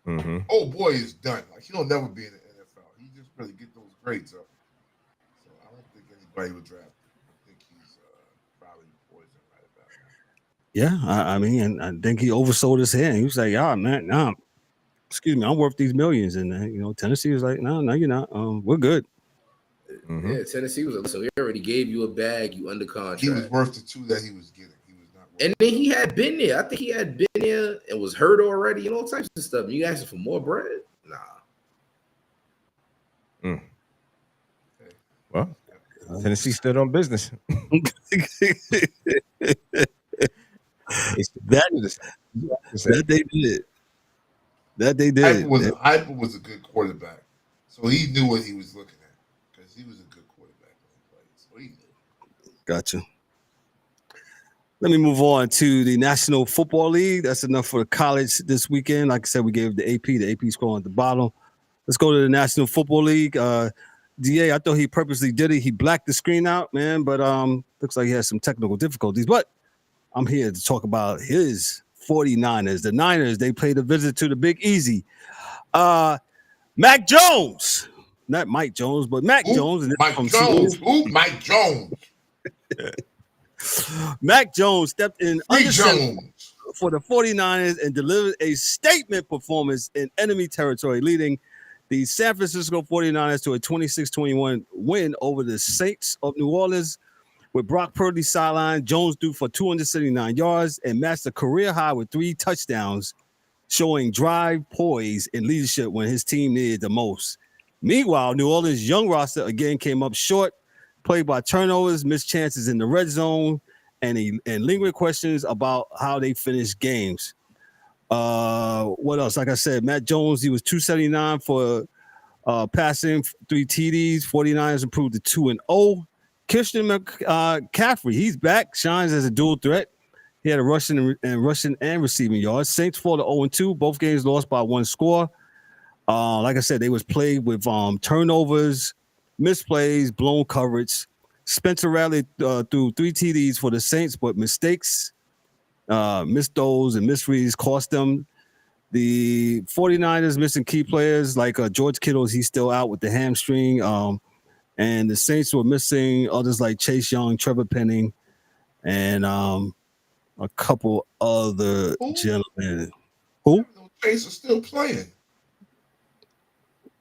Mm-hmm. Oh boy, is done. Like he'll never be in the NFL. He just really get those grades up. So I don't think anybody would draft him. I think he's probably poison right about now. Yeah, I mean, and I think he oversold his hand. He was like, man, excuse me, I'm worth these millions. And Tennessee was like, no, you're not. We're good. Mm-hmm. Yeah, Tennessee was so he already gave you a bag, you under contract. He was worth the two that he was getting. He was not worth and then he had been there. I think he had been there and was hurt already and all types of stuff. You asking for more bread? Nah. Okay. Well, Tennessee stood on business. That they did. Heupel was a good quarterback, so he knew what he was looking at because he was a good quarterback when he played. So he knew. Gotcha. Let me move on to the National Football League. That's enough for the college this weekend. Like I said, we gave the AP. The AP score at the bottom. Let's go to the National Football League. DA, I thought he purposely did it. He blacked the screen out, man, but looks like he has some technical difficulties. But I'm here to talk about his 49ers. The Niners, they played a visit to the Big Easy. Mac Jones. Not Mike Jones, but Mac Jones. And Mike Jones. Mike Jones. Mac Jones stepped in Jones for the 49ers and delivered a statement performance in enemy territory, leading the San Francisco 49ers to a 26-21 win over the Saints of New Orleans. With Brock Purdy sidelined, Jones threw for 279 yards and matched a career high with 3 touchdowns, showing drive, poise, and leadership when his team needed the most. Meanwhile, New Orleans' young roster again came up short, played by turnovers, missed chances in the red zone, and lingering questions about how they finished games. What else? Like I said, Matt Jones, he was 279 for passing, 3 TDs. 49ers improved to 2-0. Christian McCaffrey, he's back, shines as a dual threat. He had a rushing and receiving yards. Saints fall to 0-2. Both games lost by 1 score. Like I said, they was played with turnovers, misplays, blown coverage. Spencer Rattler threw 3 TDs for the Saints, but mistakes, missed throws and misreads cost them. The 49ers missing key players like George Kittle, he's still out with the hamstring. And the Saints were missing others like Chase Young, Trevor Penning, and a couple other gentlemen. Who? Chase is still playing.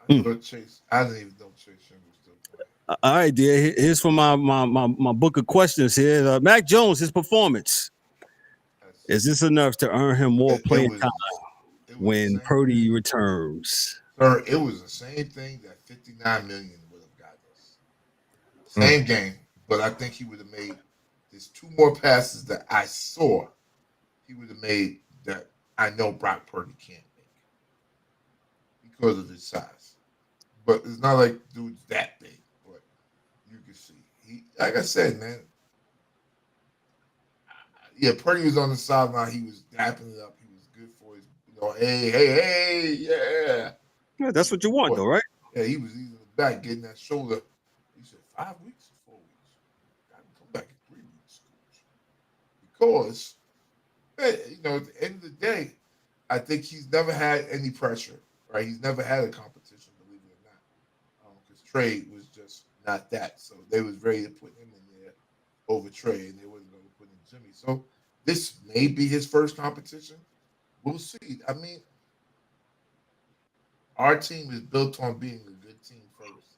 I didn't even know Chase Young was still playing. All right, dear. Here's for my book of questions here. Mac Jones, his performance. Is this enough to earn him more playing time when Purdy returns? Sir, it was the same thing that $59 million would have got us. Same game, but I think he would have made there's 2 more passes that I saw he would have made that I know Brock Purdy can't make because of his size. But it's not like dude's that big, but you can see. He, like I said, man. Yeah, Purdy was on the sideline. He was dapping it up. He was good for his, hey, yeah. Yeah, that's what you want, though, right? Yeah, he was in the back getting that shoulder. He said 5 weeks or 4 weeks. Got to come back in 3 weeks, coach. Because, at the end of the day, I think he's never had any pressure, right? He's never had a competition, believe it or not, because Trey was just not that. So they was ready to put him in there over Trey, and they wasn't going to put in Jimmy. So this may be his first competition. We'll see. I mean, our team is built on being a good team first.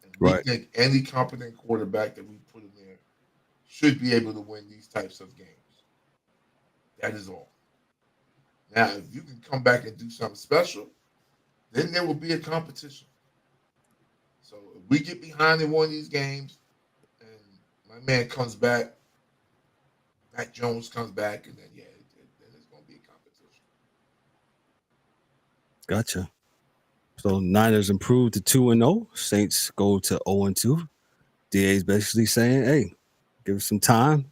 And we think any competent quarterback that we put in there should be able to win these types of games. That is all. Now, if you can come back and do something special, then there will be a competition. So if we get behind in one of these games and my man comes back, Mac Jones comes back, and then, then it's going to be a competition. Gotcha. So Niners improved to 2-0. Saints go to 0-2. DA's basically saying, hey, give us some time.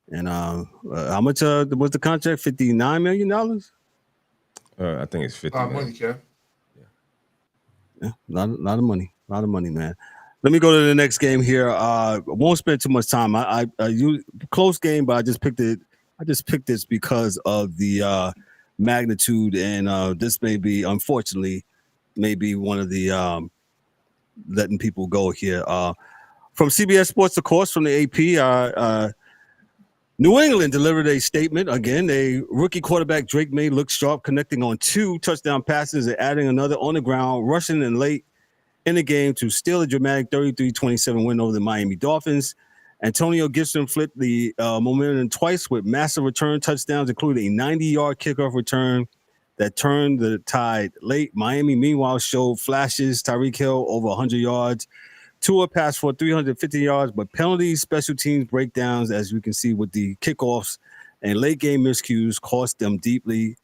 And how much was the contract? $59 million? I think it's 50. Money, Kev. Yeah, a lot of money. A lot of money, man. Let me go to the next game here. I won't spend too much time. I use close game, but I just picked it. I just picked this because of the magnitude, and this may be, unfortunately, maybe one of the letting people go here. From CBS Sports, of course, from the AP, New England delivered a statement. Again, a rookie quarterback, Drake May, looked sharp, connecting on 2 touchdown passes and adding another on the ground, rushing in late in the game to steal a dramatic 33-27 win over the Miami Dolphins. Antonio Gibson flipped the momentum twice with massive return touchdowns, including a 90-yard kickoff return that turned the tide late. Miami, meanwhile, showed flashes. Tyreek Hill over 100 yards. Tua passed for 350 yards, but penalties, special teams breakdowns, as we can see with the kickoffs and late game miscues, cost them deeply.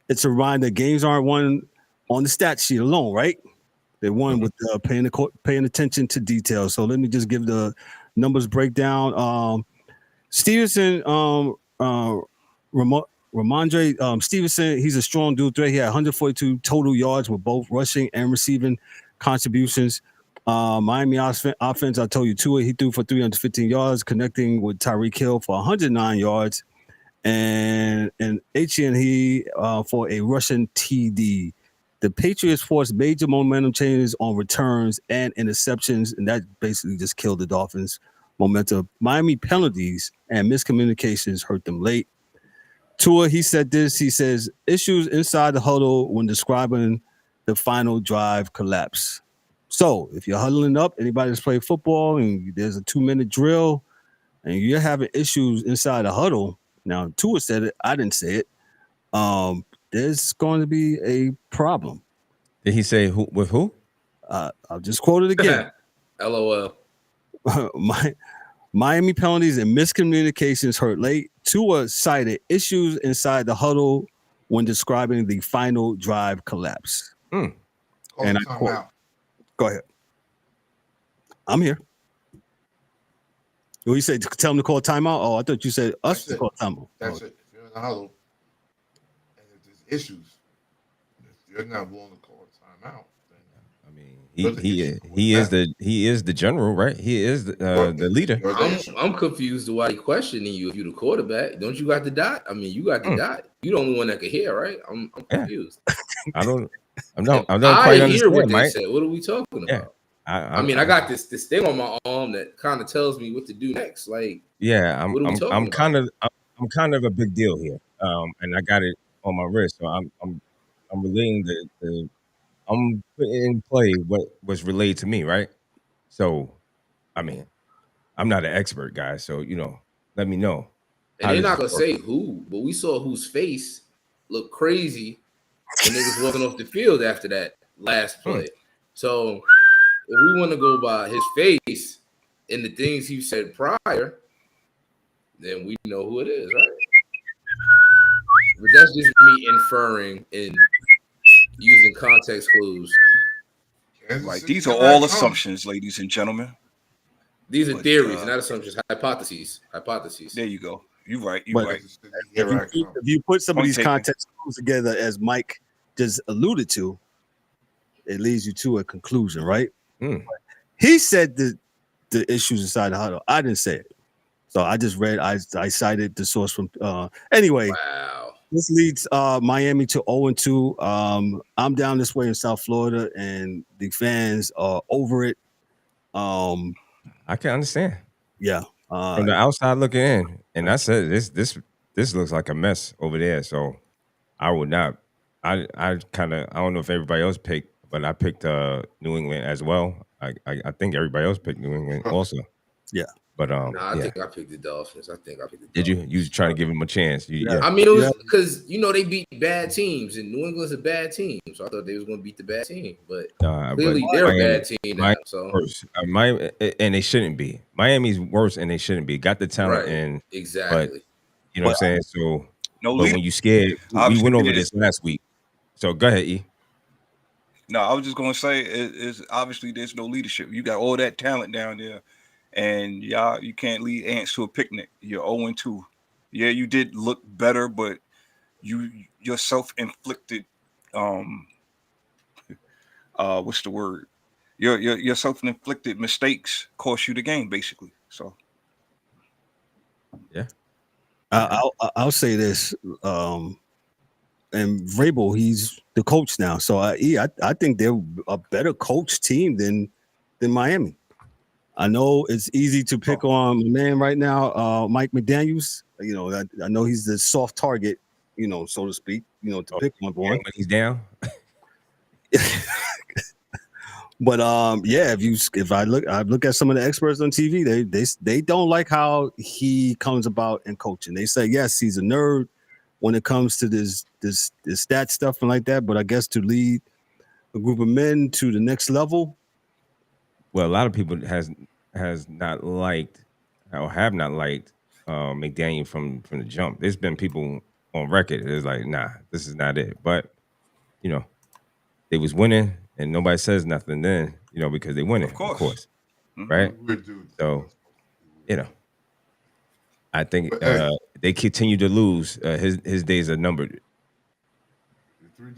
It's a reminder games aren't won on the stat sheet alone, right? They won with paying attention to details. So let me just give the numbers breakdown. Stevenson, Ramondre Stevenson, he's a strong dual threat. He had 142 total yards with both rushing and receiving contributions. Miami offense, I told you, Tua, he threw for 315 yards, connecting with Tyreek Hill for 109 yards, and he for a rushing TD. The Patriots forced major momentum changes on returns and interceptions, and that basically just killed the Dolphins' momentum. Miami penalties and miscommunications hurt them late. Tua, he said this. He says, issues inside the huddle when describing the final drive collapse. So if you're huddling up, anybody that's played football and there's a 2-minute drill and you're having issues inside the huddle, now Tua said it, I didn't say it, there's going to be a problem. Did he say who with who? I'll just quote it again. LOL. Miami penalties and miscommunications hurt late. Tua cited issues inside the huddle when describing the final drive collapse. And I quote, go ahead. I'm here. What you say? Tell him to call timeout? Oh, I thought you said us to call timeout. That's it. If you're in the huddle and if there's issues, if you're not willing to call a timeout, then I mean, he is the general, right? He is the leader. I'm confused why he questioning you if you're the quarterback. Don't you got the dot? I mean, you got the dot. You're the only one that can hear, right? I'm confused. I don't quite understand, what they Mike. said. What are we talking about? I got this thing on my arm that kind of tells me what to do next. Like, I'm kind of a big deal here, and I got it on my wrist, so I'm relaying I'm putting in play what was relayed to me, right? So, I mean, I'm not an expert, guy, so let me know. And they're not gonna say who, but we saw whose face looked crazy when they was walking off the field after that last play. So if we want to go by his face and the things he said prior, then we know who it is, right? But that's just me inferring and using context clues. Right. These are all assumptions, ladies and gentlemen. These are theories, not assumptions. Hypotheses. There you go. You're right. If you put some of these context clues together, as Mike just alluded to, it leads you to a conclusion, right? He said the issues inside the huddle. I didn't say it. So I just read, I cited the source from anyway. Wow. This leads Miami to 0-2. I'm down this way in South Florida, and the fans are over it. I can understand. Yeah. From the outside looking in, and I said this looks like a mess over there. So I would not. I don't know if everybody else picked, but I picked New England as well. I think everybody else picked New England also. Yeah. But I think I picked the Dolphins. Did you? You was trying to give them a chance? Yeah. I mean, it was because they beat bad teams, and New England's a bad team, so I thought they was going to beat the bad team. But clearly, they're a bad team now. So and they shouldn't be. Miami's worse, and they shouldn't be. Got the talent, and exactly. But, you know what I'm saying? So, but when you scared, we went over this last week. So go ahead, E. No, I was just going to say, is obviously there's no leadership. You got all that talent down there. And you can't lead ants to a picnic. You're 0-2. Yeah, you did look better, but your self-inflicted what's the word? Your self-inflicted mistakes cost you the game, basically. So yeah. I'll say this. And Vrabel, he's the coach now. So I think they're a better coach team than Miami. I know it's easy to pick on my man right now, Mike McDaniels. I know he's the soft target, so to speak, to pick one boy. When he's down. But if I look at some of the experts on TV, they don't like how he comes about in coaching. They say yes, he's a nerd when it comes to this stat stuff and like that. But I guess to lead a group of men to the next level. Well, a lot of people has not liked or have not liked McDaniel from the jump. There's been people on record. It's like, nah, this is not it. But they was winning, and nobody says nothing then. Because they winning, of course. Mm-hmm. Right? So, I think they continue to lose. His days are numbered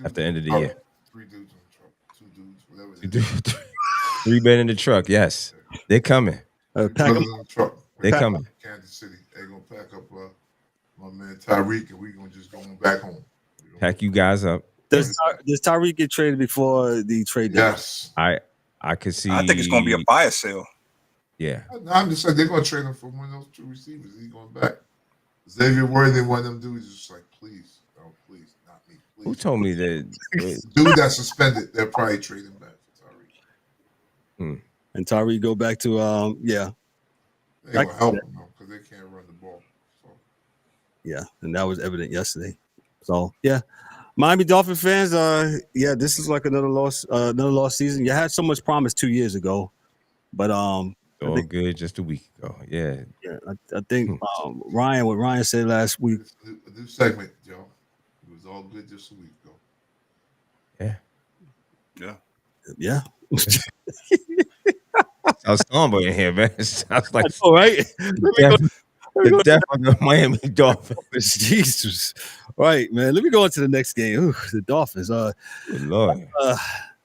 at the end of the year. 3 dudes in the truck, 2 dudes, whatever it is. 3 men in the truck. Yes, they're coming. Pack them in the truck. They're coming. Kansas City. They're gonna pack up my man Tyreek, and we're gonna just go back home. Pack you guys up. Does Tyreek get traded before the trade deadline? Yes. I could see. I think it's gonna be a fire sale. Yeah. No, I'm just saying they're gonna trade him for one of those 2 receivers. He's going back. Xavier Worthy, one of them dudes, is just like, please, no, please, not me. Please. Who told me that? Dude that's suspended, they'll probably trade him back for Tyreek. And Tyreek go back to They gonna help him though, because they can't run the ball. So. Yeah, and that was evident yesterday. So yeah. Miami Dolphin fans, this is like another loss season. You had so much promise 2 years ago, but all good just a week ago. Yeah. I think Ryan, what Ryan said last week. A new segment, Joe. It was all good just a week ago. Yeah. I was somber in here, man. Sounds like all right. The death of the Miami Dolphins. Jesus. All right, man. Let me go into the next game. Ooh, the Dolphins. Good Lord.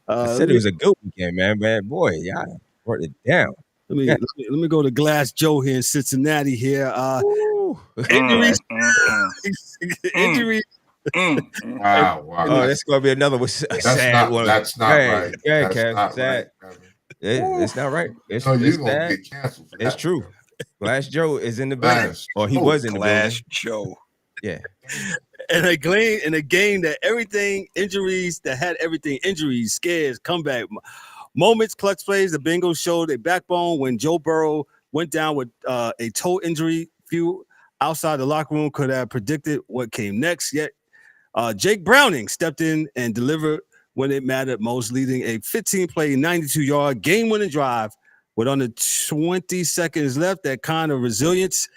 I said it was a good weekend, man. Boy, y'all brought it down. Let me go to Glass Joe here in Cincinnati here. Injuries. Injuries. Wow. Oh, that's gonna be another sad one. That's not right. Yeah, that's Kev. not Sad. right. It's not right. It's you're gonna bad. get canceled. For it's that. true. Glass Joe is in the building, or he was in the building. Glass Joe. Yeah. And a game that everything injuries that had everything injuries, scares, comeback moments, clutch plays. The Bengals showed a backbone when Joe Burrow went down with a toe injury. Few outside the locker room could have predicted what came next. Yet Jake Browning stepped in and delivered when it mattered most, leading a 15-play, 92-yard game-winning drive with under 20 seconds left. That kind of resilience,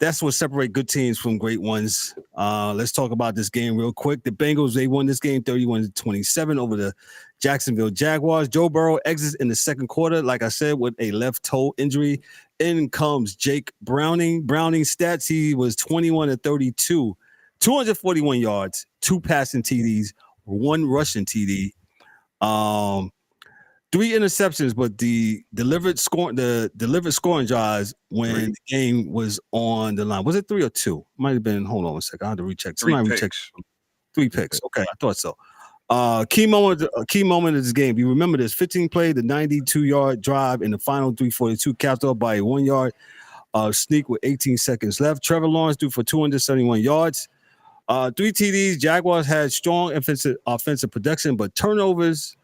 that's what separates good teams from great ones. Let's talk about this game real quick. The Bengals, they won this game 31-27 over the Jacksonville Jaguars. Joe Burrow exits in the second quarter, like I said, with a left toe injury. In comes Jake Browning. Browning's stats, he was 21-32, 241 yards, 2 passing TDs, 1 rushing TD. 3 interceptions, but the delivered scoring drives when the game was on the line. Was it 3 or 2? Might have been. Hold on a second. I had to recheck. 3 picks. 3 picks. Okay, I thought so. Key moment of this game. You remember this 15-play, the 92-yard drive in the final 3:42, capped off by a 1-yard sneak with 18 seconds left. Trevor Lawrence threw for 271 yards. 3 TDs. Jaguars had strong offensive production, but turnovers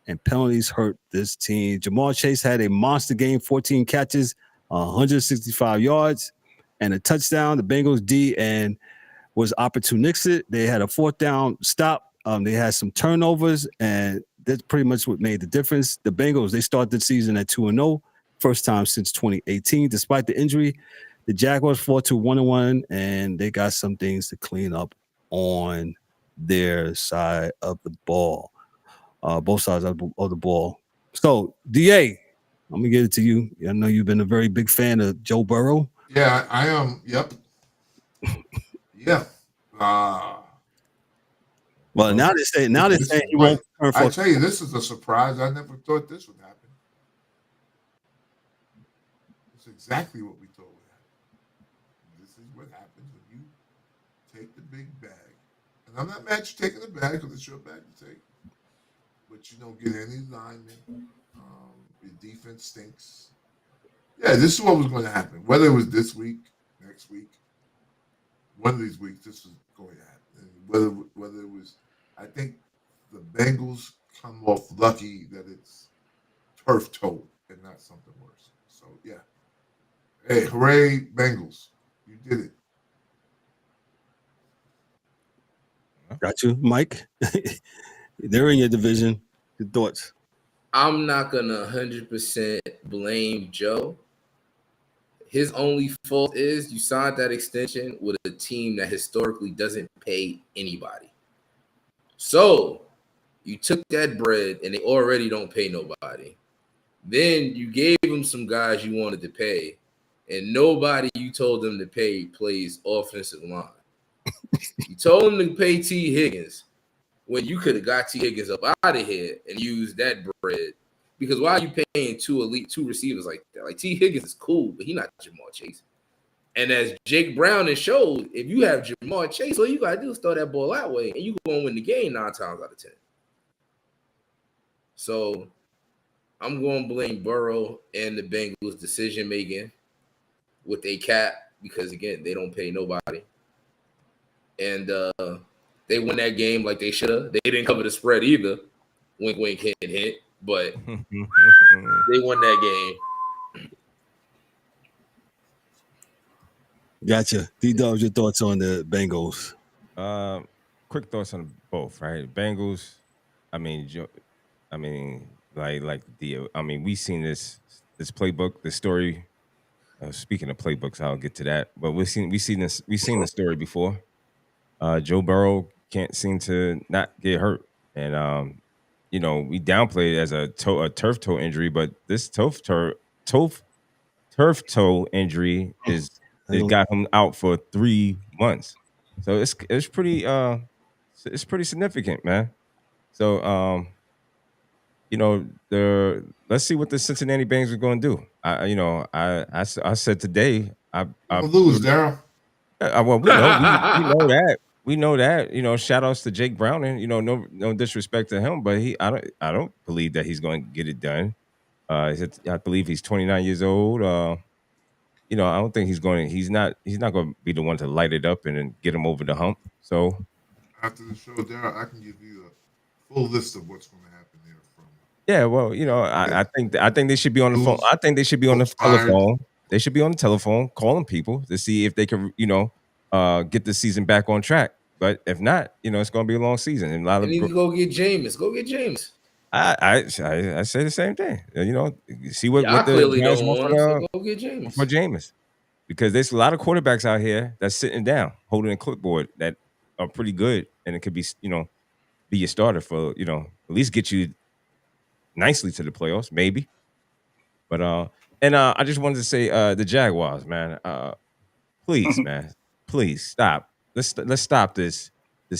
and penalties hurt this team. Jamar Chase had a monster game, 14 catches, 165 yards, and a touchdown. The Bengals D and was opportunistic. They had a 4th down stop. They had some turnovers, and that's pretty much what made the difference. The Bengals, they started the season at 2-0, first time since 2018. Despite the injury, the Jaguars fought to 1-1, and they got some things to clean up on their side of the ball. Both sides of the ball. So, DA, I'm going to get it to you. I know you've been a very big fan of Joe Burrow. Yeah, I am. Yep. Yeah. Well, now they're saying he won't turn for. I tell you, this is a surprise. I never thought this would happen. It's exactly what we thought would happen. This is what happens when you take the big bag. And I'm not mad at you taking the bag because it's your bag to take. But you don't get any linemen. Your defense stinks. Yeah, this is what was going to happen. Whether it was this week, next week, one of these weeks, this was going to happen. And whether it was, I think the Bengals come off lucky that it's turf toe and not something worse. So yeah, hey, hooray, Bengals! You did it. Got you, Mike. They're in your division. Your thoughts? I'm not gonna 100% blame Joe. His only fault is you signed that extension with a team that historically doesn't pay anybody. So you took that bread and they already don't pay nobody. Then you gave him some guys you wanted to pay, and nobody you told them to pay plays offensive line. You told them to pay T. Higgins when you could have got T. Higgins up out of here and used that bread. Because why are you paying two receivers like that? Like T. Higgins is cool, but he's not Jamar Chase. And as Jake Brown has showed, if you have Jamar Chase, all you gotta do is throw that ball that way, and you gonna win the game 9 times out of 10. So I'm going to blame Burrow and the Bengals decision making with a cap because again they don't pay nobody, and they won that game like they should have. They didn't cover the spread either. Wink, wink, hint, hint. But they won that game. Gotcha. D-Dubs, your thoughts on the Bengals? Quick thoughts on both, right? Bengals, we've seen this playbook, the story. Speaking of playbooks, I'll get to that. But we've seen the story before. Joe Burrow can't seem to not get hurt, and we downplayed it as a turf toe injury, but this turf toe injury it got him out for 3 months. So it's pretty significant, man. So let's see what the Cincinnati Bengals are going to do. I said today I lose, Daryl. Well, we know that. Shout outs to Jake Brown, and no disrespect to him, but I don't believe that he's going to get it done. I believe he's 29 years old. I don't think he's not going to be the one to light it up and then get him over the hump. So after the show, Daryl, I can give you a full list of what's going to happen there. Yeah, well, I think they should be on the phone. I think they should be on the telephone. They should be on the telephone calling people to see if they can, get the season back on track. But if not, it's going to be a long season. And you need to go get Jameis. Go get Jameis. I say the same thing. See what I the clearly guys don't want so go get Jameis. For Jameis, because there's a lot of quarterbacks out here that's sitting down, holding a clipboard that are pretty good, and it could be, be your starter for, at least get you nicely to the playoffs, maybe. But I just wanted to say the Jaguars, man. Please, man, please stop. Let's stop this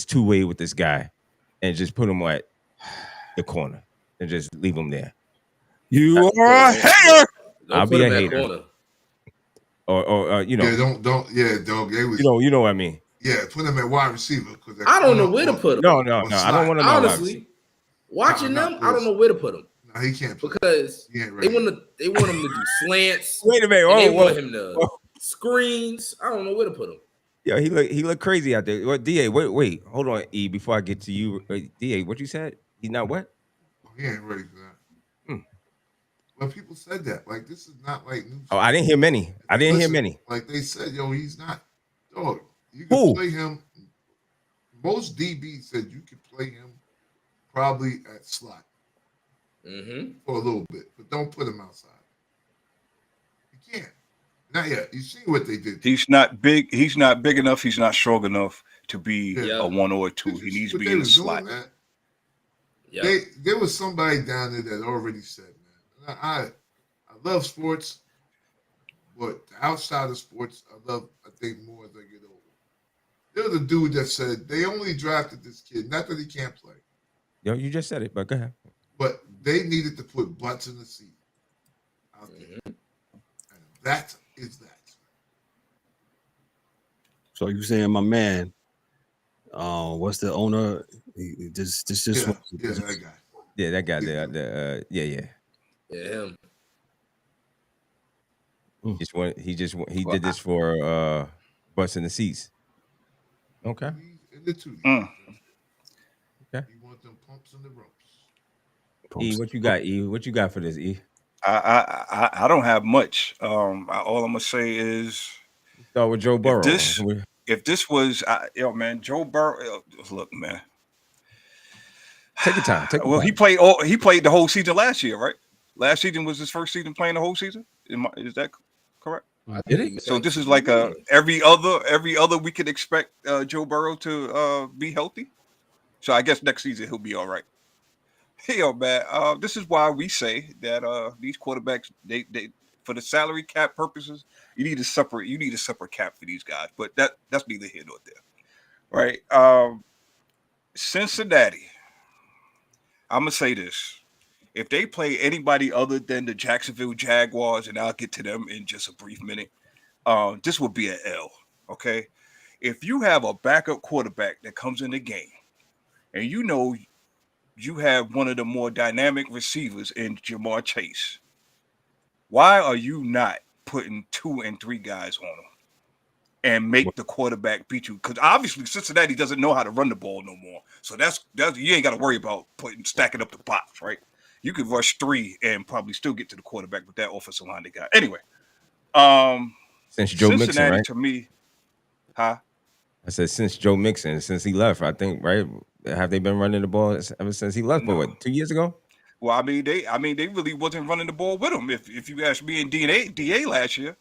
two-way with this guy, and just put him at the corner and just leave him there. You are a hater. I'll be a hater. Or Yeah, don't. Yeah, dog. You know what I mean. Yeah, put him at wide receiver. I don't know where to put him. No. I don't want to know. Honestly, watching them, I don't know where to put him. No, he can't play. Because they want him to do slants. Wait a minute. They want him to screens. I don't know where to put him. Yeah, he look crazy out there. What, DA? Wait, hold on, E. Before I get to you, DA, what you said? He's not what? He ain't ready for that. Well, people said that. Like, this is not like news. Oh, I didn't hear many. Like they said, he's not. Dog, you can play him. Most DBs said you could play him probably at slot for a little bit, but don't put him outside. You can't. Not yet. You see what they did. He's not big. He's not big enough. He's not strong enough to be a 1 or a 2. He needs to be in the slot. Yeah. There was somebody down there that already said, man, I love sports, but outside of sports, I think more as I get older. There was a dude that said they only drafted this kid, not that he can't play. Yo, you just said it, but go ahead. But they needed to put butts in the seat out there. And that is that. So you saying, my man, what's the owner? That guy. Yeah, that guy there. Yeah, him. He did this for butts in the seats. Okay. In the 2 Okay. You want them pumps in the ropes. E, what you got? E, what you got for this? E, I don't have much. All I'm gonna say is start with Joe Burrow. If this was, man, Joe Burrow. Look, man. Take your time. He played the whole season last year, right? Last season was his first season playing the whole season. Is that correct? Did it? So this is like every other we could expect Joe Burrow to be healthy. So I guess next season he'll be all right. Hey, man, this is why we say that these quarterbacks they for the salary cap purposes, you need a separate cap for these guys. But that's neither here nor there, right? Cincinnati. I'm gonna say this: if they play anybody other than the Jacksonville Jaguars, and I'll get to them in just a brief minute, this will be an L. Okay, if you have a backup quarterback that comes in the game, and you have one of the more dynamic receivers in Jamar Chase, why are you not putting 2 and 3 guys on him and make the quarterback beat you? Because obviously Cincinnati doesn't know how to run the ball no more. So that's you ain't got to worry about stacking up the box, right? You could rush 3 and probably still get to the quarterback with that offensive line they got. Anyway, since Joe Cincinnati Mixon, right? To me, huh? I said since Joe Mixon, since he left, I think, right? Have they been running the ball ever since he left? No. What, 2 years ago? Well, they really wasn't running the ball with him. If you ask me and DA last year,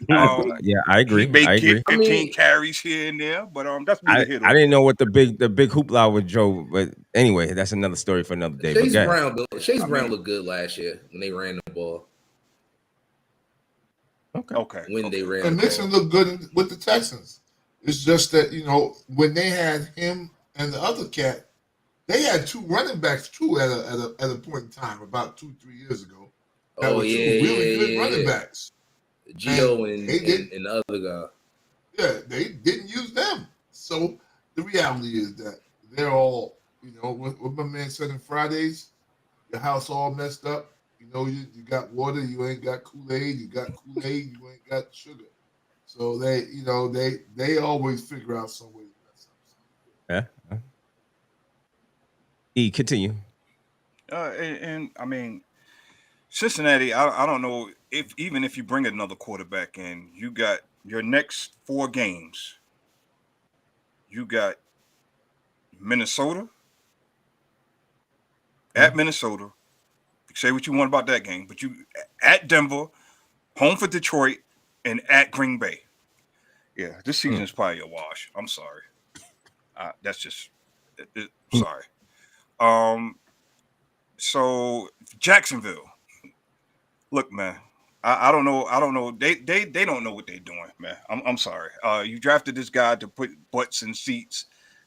yeah, I agree. He may get 15 carries here and there, but that's neither here nor I didn't know what the big hoopla with Joe, but anyway, that's another story for another day. Chase Brown looked good last year when they ran the ball. Okay. When they ran, and Mixon looked good with the Texans. It's just that when they had him and the other cat, they had 2 running backs too at a point in time about 2-3 years ago. That were 2 really good running backs. Gio and the other guy. Yeah, they didn't use them. So the reality is that they're all, what my man said in Fridays, your house all messed up. You got water, you ain't got Kool-Aid. You got Kool-Aid, you ain't got sugar. So they always figure out some way to mess up. Yeah. Continue. And I mean, Cincinnati, I don't know even if you bring another quarterback in, you got your next 4 games. You got Minnesota, at Minnesota. Say what you want about that game, but you at Denver, home for Detroit, and at Green Bay. Yeah, this season is probably a wash. I'm sorry. That's just sorry. So Jacksonville. Look, man. I don't know. They don't know what they're doing, man. I'm sorry. You drafted this guy to put butts in seats.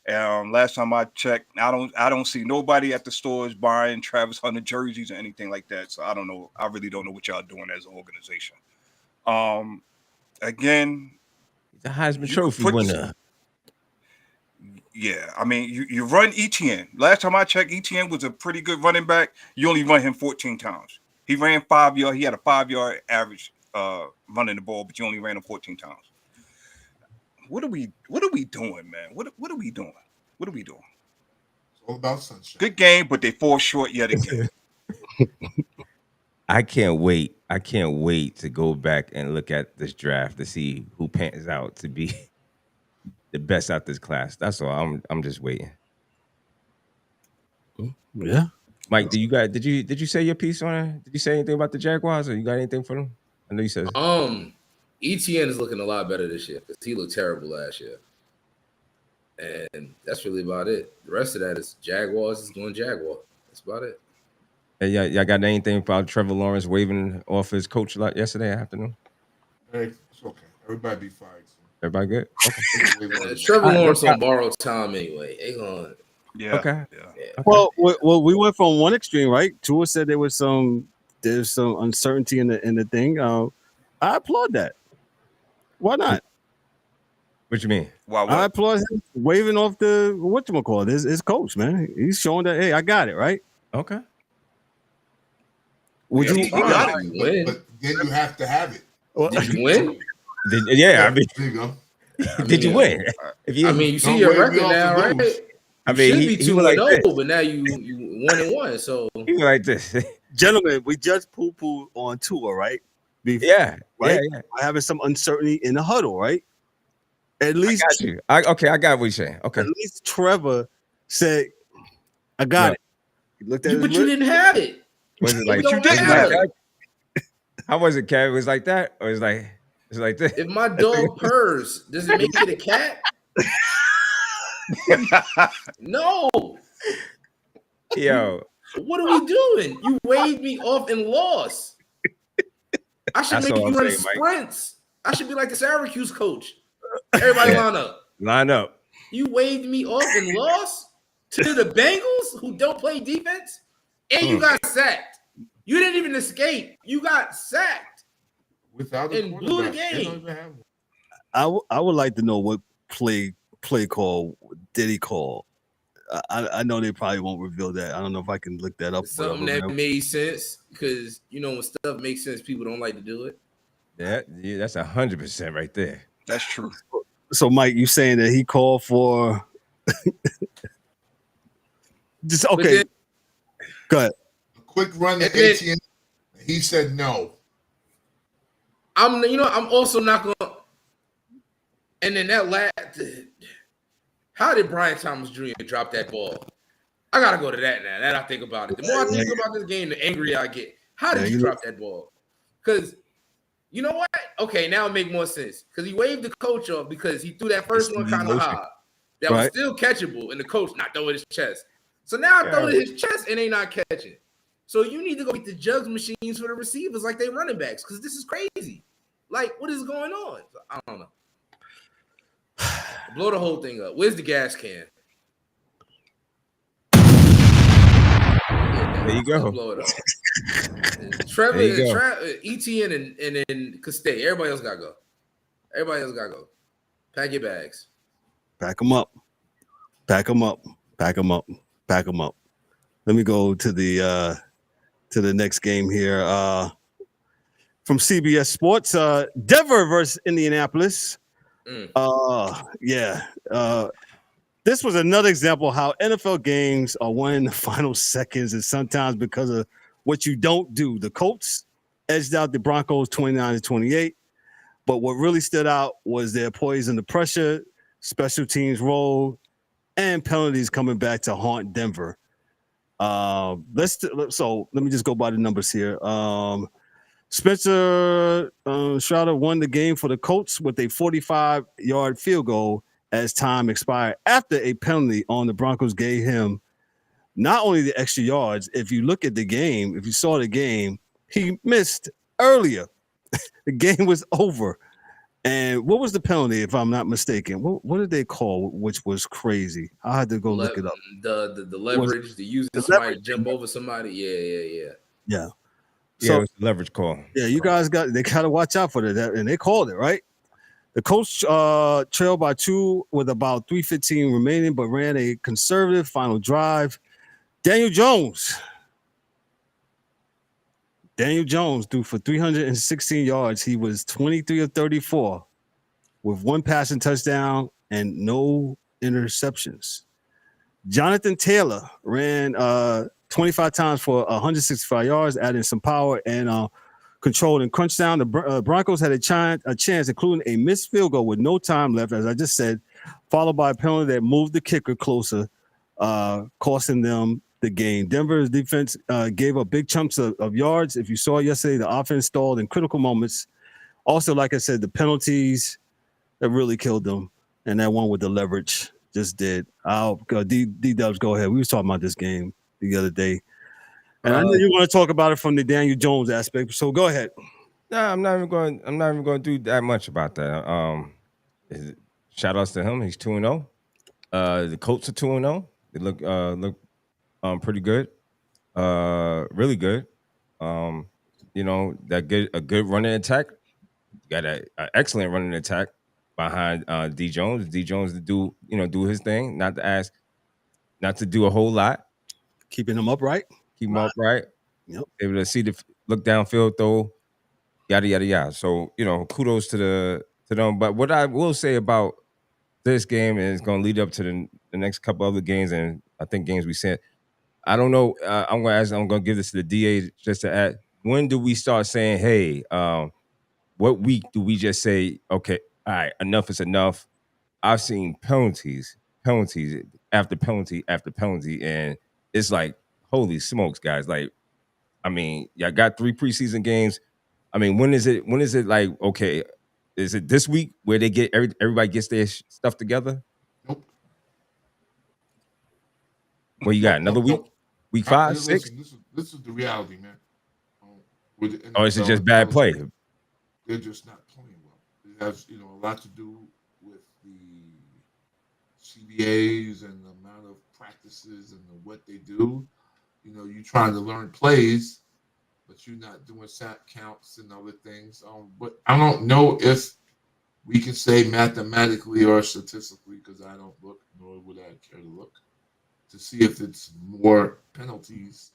Last time I checked, I don't see nobody at the stores buying Travis Hunter jerseys or anything like that. So I don't know. I really don't know what y'all doing as an organization. Again, the Heisman Trophy winner. Yeah, I mean, you run ETN. Last time I checked, ETN was a pretty good running back. You only run him 14 times. He ran 5 yards. He had a 5-yard average running the ball, but you only ran him 14 times. What are we doing, man? What are we doing? What are we doing? It's all about sunshine. Good game, but they fall short yet again. I can't wait. To go back and look at this draft to see who pans out to be the best out this class. That's all. I'm just waiting. Yeah. Mike, did you say your piece on it? Did you say anything about the Jaguars, or you got anything for them? I know you said ETN is looking a lot better this year because he looked terrible last year. And that's really about it. The rest of that is Jaguars is going Jaguar. That's about it. Hey, y'all got anything about Trevor Lawrence waving off his coach yesterday afternoon? Hey, it's okay. Everybody be fired soon. Everybody good? Okay. Trevor Lawrence on borrowed time anyway. Yeah. Okay. Yeah. Well, we went from one extreme, right? Tua said there's some uncertainty in the thing. I applaud that. Why not? What you mean? Wow. I applaud him waving off the whatchamacallit, his coach, man. He's showing that, hey, I got it, right? Okay. Would Yeah, you he got it. But then you have to have it. Did you win? I mean, There you go. did you win? You see your record now, right? I mean, he should be 2-0, but now you 1-1. So he was like this. Gentlemen, we just poo-pooed on Tua, right? Yeah. Right? Yeah. Having some uncertainty in the huddle, right? At least I got you. I got what you're saying. Okay. At least Trevor said, I got it. He looked at but you didn't have it. Was it like you didn't have it? How was it, Kev? It was like that? Or it's like this? If my dog purrs, does it make it a cat? No. Yo. What are we doing? You waved me off and lost. I should make you run sprints. I should be like the Syracuse coach. Everybody line up. Line up. You waved me off and lost to the Bengals who don't play defense, and you got sacked. You didn't even escape. You got sacked. Without and blew the game. I would like to know what play call did he call. I know they probably won't reveal that. I don't know if I can look that up. Something that made sense, because when stuff makes sense, people don't like to do it. Yeah, that's 100% right there. That's true. So, Mike, you saying that he called for just okay? Then, go ahead. A quick run at ATM. He said no. I'm also not going. And then how did Brian Thomas Jr. drop that ball? I gotta go to that now. That I think about it. The more I think about this game, the angrier I get. How did you drop that ball? Because you know what? Okay, now it makes more sense. Because he waved the coach off because he threw that first one kind of high. That was still catchable, and the coach not throwing his chest. So now I throw it his chest and they not catching. So you need to go get the jugs machines for the receivers like they running backs, because this is crazy. Like, what is going on? I don't know. Blow the whole thing up. Where's the gas can? There you go. Blow it up. Trevor, ETN, and then could stay. Everybody else gotta go. Pack your bags. Pack them up. Let me go to the next game here. From CBS Sports, Denver versus Indianapolis. This was another example of how NFL games are won in the final seconds, and sometimes because of what you don't do. The Colts edged out the Broncos 29-28, but what really stood out was their poise under pressure, special teams role, and penalties coming back to haunt Denver. So let me just go by the numbers here. Spencer Schroeder won the game for the Colts with a 45-yard field goal as time expired after a penalty on the Broncos gave him not only the extra yards. If you look at the game, if you saw the game, he missed earlier. The game was over. And what was the penalty, if I'm not mistaken? What did they call, which was crazy? I had to go look it up. The leverage, the using somebody to jump over somebody. Yeah. So, it was the leverage call. Yeah, you guys got to watch out for that, and they called it, right? The Colts trailed by 2 with about 3:15 remaining, but ran a conservative final drive. Daniel Jones threw for 316 yards. He was 23 of 34 with 1 passing touchdown and no interceptions. Jonathan Taylor ran 25 times for 165 yards, adding some power and controlled and crunch down. The Broncos had a chance, including a missed field goal with no time left, as I just said, followed by a penalty that moved the kicker closer, costing them the game. Denver's defense gave up big chunks of yards. If you saw yesterday, the offense stalled in critical moments. Also, like I said, the penalties that really killed them, and that one with the leverage just did. I'll go. D-Dubs, go ahead. We was talking about this game the other day, and I know you want to talk about it from the Daniel Jones aspect. So go ahead. No, I'm not even going to do that much about that. Shout outs to him. He's 2-0. The Colts are 2-0. They look pretty good. Really good. A good running attack. Got an excellent running attack behind D Jones. D Jones to do his thing. Not to do a whole lot. Keeping him upright. Keep him upright. Yep. Able to see look downfield throw. Yada yada yada. So kudos to them. But what I will say about this game, and it's going to lead up to the next couple other games, and I think games we sent. I don't know. I'm going to give this to the DA just to add. When do we start saying, hey, what week do we just say, okay, all right, enough is enough? I've seen penalties after penalty after penalty, and it's like, holy smokes, guys. Like, I mean, y'all got 3 preseason games. I mean, when is it like, okay, is it this week where they get everybody gets their stuff together? Nope. Well, you got another week? Week 5, 6? This is the reality, man. Or is it just bad play? they're just not playing well. It has, a lot to do with the CBAs and the amount of practices and what they do. You're trying to learn plays, but you're not doing snap counts and other things. But I don't know if we can say mathematically or statistically, because I don't look, nor would I care to look, to see if it's more penalties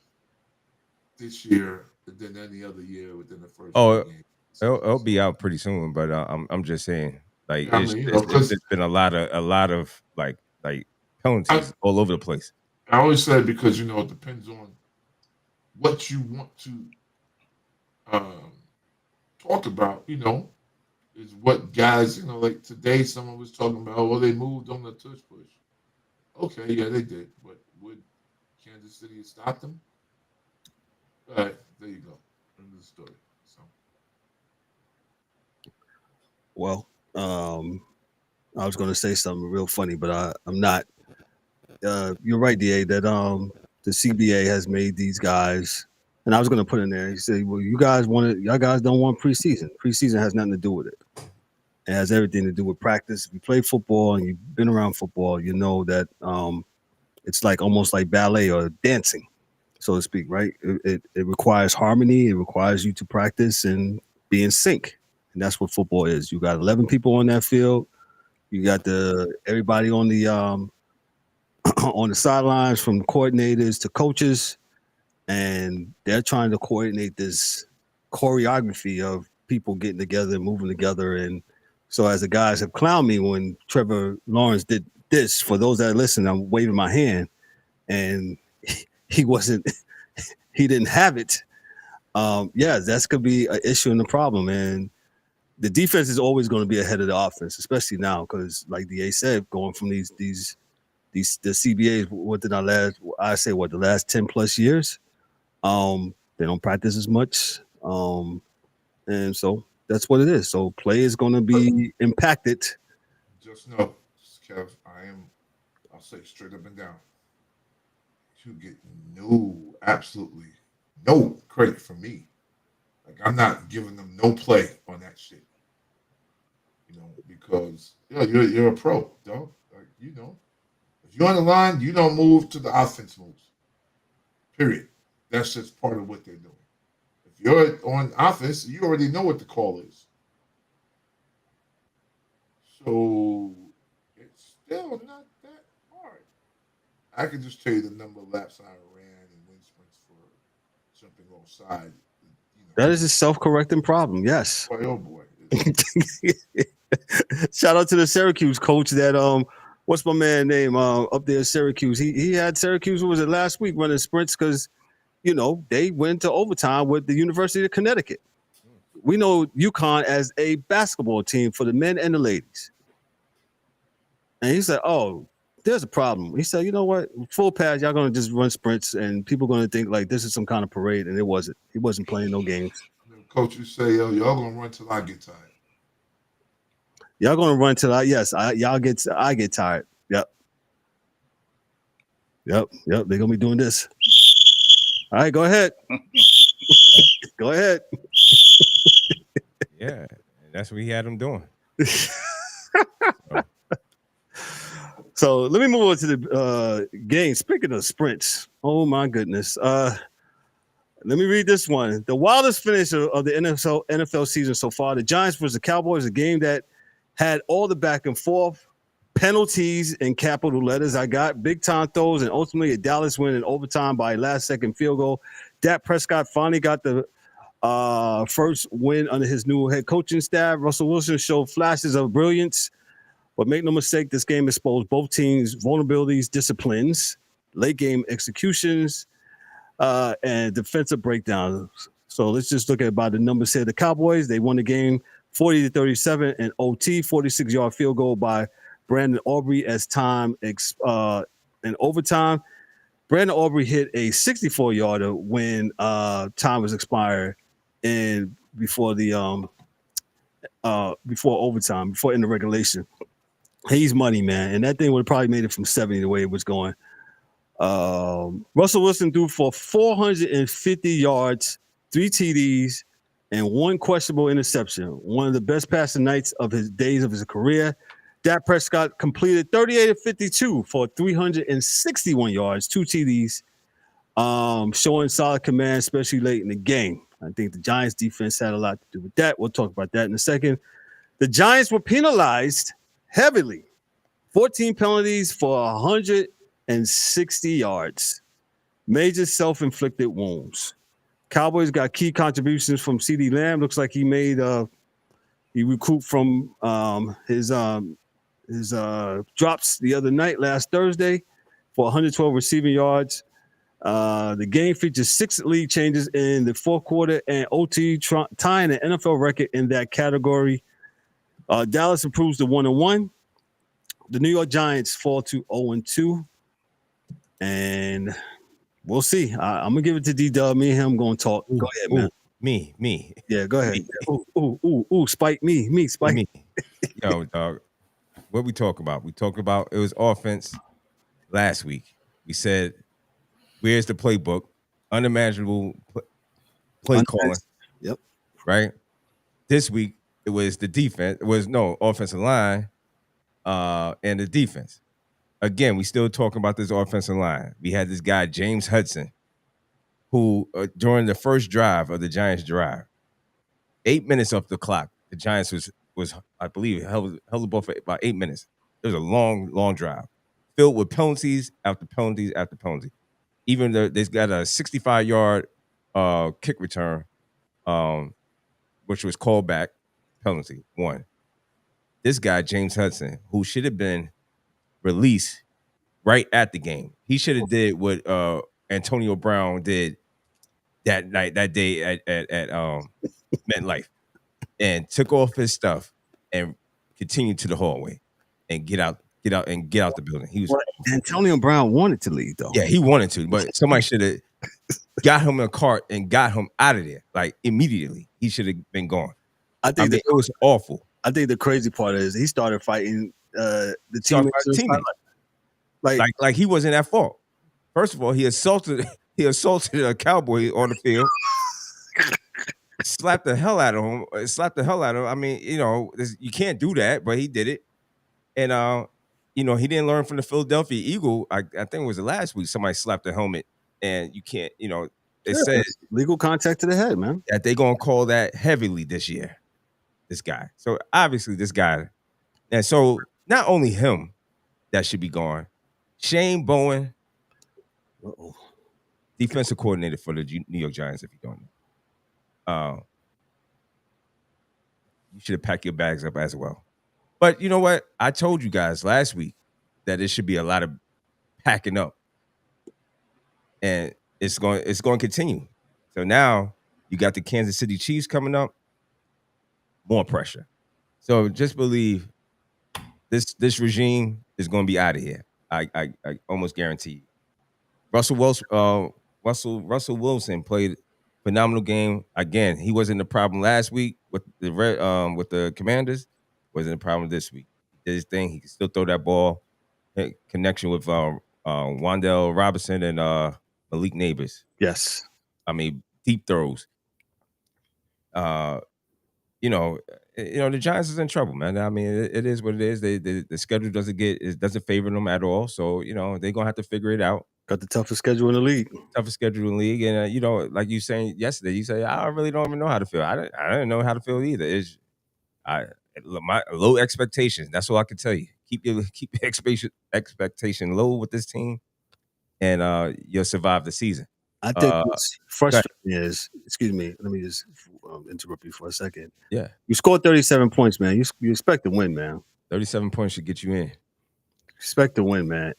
this year than any other year within the first game. It'll be out pretty soon, but I'm just saying, like, it's been a lot of like penalties all over the place. I always say, because it depends on what you want to talk about. Is what guys, like today, someone was talking about, they moved on the tush push. Okay, yeah, they did, but would Kansas City have stopped them? All right, there you go. End of the story. So, well, I was going to say something real funny, but I'm not. You're right, Da, that the CBA has made these guys, and I was going to put in there. He said, "Well, y'all guys don't want preseason. Preseason has nothing to do with it. It has everything to do with practice. If you play football and you've been around football, you know that it's like almost like ballet or dancing, so to speak, right? It requires harmony. It requires you to practice and be in sync, and that's what football is. You got 11 people on that field. You got everybody on the on the sidelines, from coordinators to coaches, and they're trying to coordinate this choreography of people getting together and moving together. And so, as the guys have clowned me when Trevor Lawrence did this, for those that listen, I'm waving my hand, and he didn't have it. Yeah, that's could be an issue and a problem. And the defense is always going to be ahead of the offense, especially now, because like DA said, going from the CBAs, the last 10 plus years, they don't practice as much. And so that's what it is. So play is going to be impacted. Just know, Kev, I'll say straight up and down, you get absolutely no credit from me. Like, I'm not giving them no play on that shit. Because you're a pro, dog. Like, if you're on the line, you don't move till the offense moves. Period. That's just part of what they're doing. If you're on offense, you already know what the call is. So it's still not that hard. I can just tell you the number of laps I ran and wind sprints for jumping offside. That is a self-correcting problem. Yes. Boy, oh boy. Shout out to the Syracuse coach that what's my man name up there at Syracuse. He had Syracuse, what was it, last week, running sprints because they went to overtime with the University of Connecticut. We know UConn as a basketball team for the men and the ladies. And he said, "Oh, there's a problem." He said, "You know what? Full pass, y'all gonna just run sprints and people gonna think like this is some kind of parade," and it wasn't. He wasn't playing no games. Coaches say, "Yo, y'all gonna run till I get tired." Y'all gonna run till I get tired. Yep. They're gonna be doing this. All right, go ahead. Go ahead. Yeah, that's what he had them doing. So let me move on to the game. Speaking of sprints, oh my goodness. Let me read this one. The wildest finish of the NFL season so far. The Giants versus the Cowboys, a game that had all the back and forth, penalties in capital letters. I got big time throws, and ultimately a Dallas win in overtime by a last second field goal. Dak Prescott finally got the first win under his new head coaching staff. Russell Wilson showed flashes of brilliance, but make no mistake, this game exposed both teams' vulnerabilities, disciplines, late game executions, and defensive breakdowns. So let's just look at about the numbers here. The Cowboys, they won the game 40-37 and OT, 46-yard field goal by Brandon Aubrey as time in overtime. Brandon Aubrey hit a 64-yarder when time was expired and before overtime, before end of regulation. He's money, man, and that thing would have probably made it from 70 the way it was going. Russell Wilson threw for 450 yards, 3 TDs, and 1 questionable interception. One of the best passing nights of his career. Dak Prescott completed 38 of 52 for 361 yards, 2 TDs, showing solid command, especially late in the game. I think the Giants defense had a lot to do with that. We'll talk about that in a second. The Giants were penalized heavily. 14 penalties for 160 yards. Major self-inflicted wounds. Cowboys got key contributions from CeeDee Lamb. Looks like he made he recouped from his drops the other night, last Thursday, for 112 receiving yards. The game features 6 league changes in the fourth quarter and OT, tying an NFL record in that category. Dallas improves to 1-1. The New York Giants fall to 0-2. And we'll see. I'm going to give it to D-Dub. Me and him going to talk. Go ahead, man. Me. Yeah, go ahead. Ooh, spike me, spike me. Yo, dog. What we talk about? We talked about it was offense last week. We said, where's the playbook? Unimaginable play calling. Yep. Right? This week, it was the defense. It was no offensive line and the defense. Again, we still talking about this offensive line. We had this guy, James Hudson, who during the first drive of the Giants drive, 8 minutes off the clock, the Giants was I believe, held the ball for about 8 minutes. It was a long drive, filled with penalties after penalties after penalty. Even though they've got a 65-yard kick return, which was called back, penalty, 1. This guy, James Hudson, who should have been released right at the game. He should have did what Antonio Brown did that night, that day at MetLife, and took off his stuff and continued to the hallway and get out the building. He was Antonio Brown wanted to leave though. Yeah, he wanted to, but somebody should have got him in a cart and got him out of there like immediately. He should have been gone. I mean, it was awful. I think the crazy part is he started fighting the teammates. Like he wasn't at fault. First of all, he assaulted a Cowboy on the field. Slapped the hell out of him. I mean, you can't do that, but he did it. And he didn't learn from the Philadelphia Eagle. I think it was the last week somebody slapped the helmet, and you can't. They said legal contact to the head, man. That they're gonna call that heavily this year. This guy. So obviously this guy, and so not only him that should be gone. Shane Bowen, defensive coordinator for the New York Giants. If you don't know, you should have packed your bags up as well. But you know what? I told you guys last week that it should be a lot of packing up, and it's going to continue. So now you got the Kansas City Chiefs coming up, more pressure. So just believe this regime is going to be out of here. I almost guarantee you. Russell Wilson played phenomenal game again. He wasn't the problem last week with the Commanders. Wasn't a problem this week. He did his thing. He can still throw that ball. Connection with Wan'Dale Robinson and Malik Neighbors. Yes. I mean, deep throws. The Giants is in trouble, man. I mean, it is what it is. The schedule doesn't favor them at all. So, they're gonna have to figure it out. Got the toughest schedule in the league. And like you saying yesterday, you say I really don't even know how to feel. I didn't know how to feel either. My low expectations. That's all I can tell you. Keep your expectation low with this team, and you'll survive the season. I think what's frustrating is, excuse me, let me just interrupt you for a second. Yeah. You scored 37 points, man. You expect to win, man. 37 points should get you in. Expect to win, man.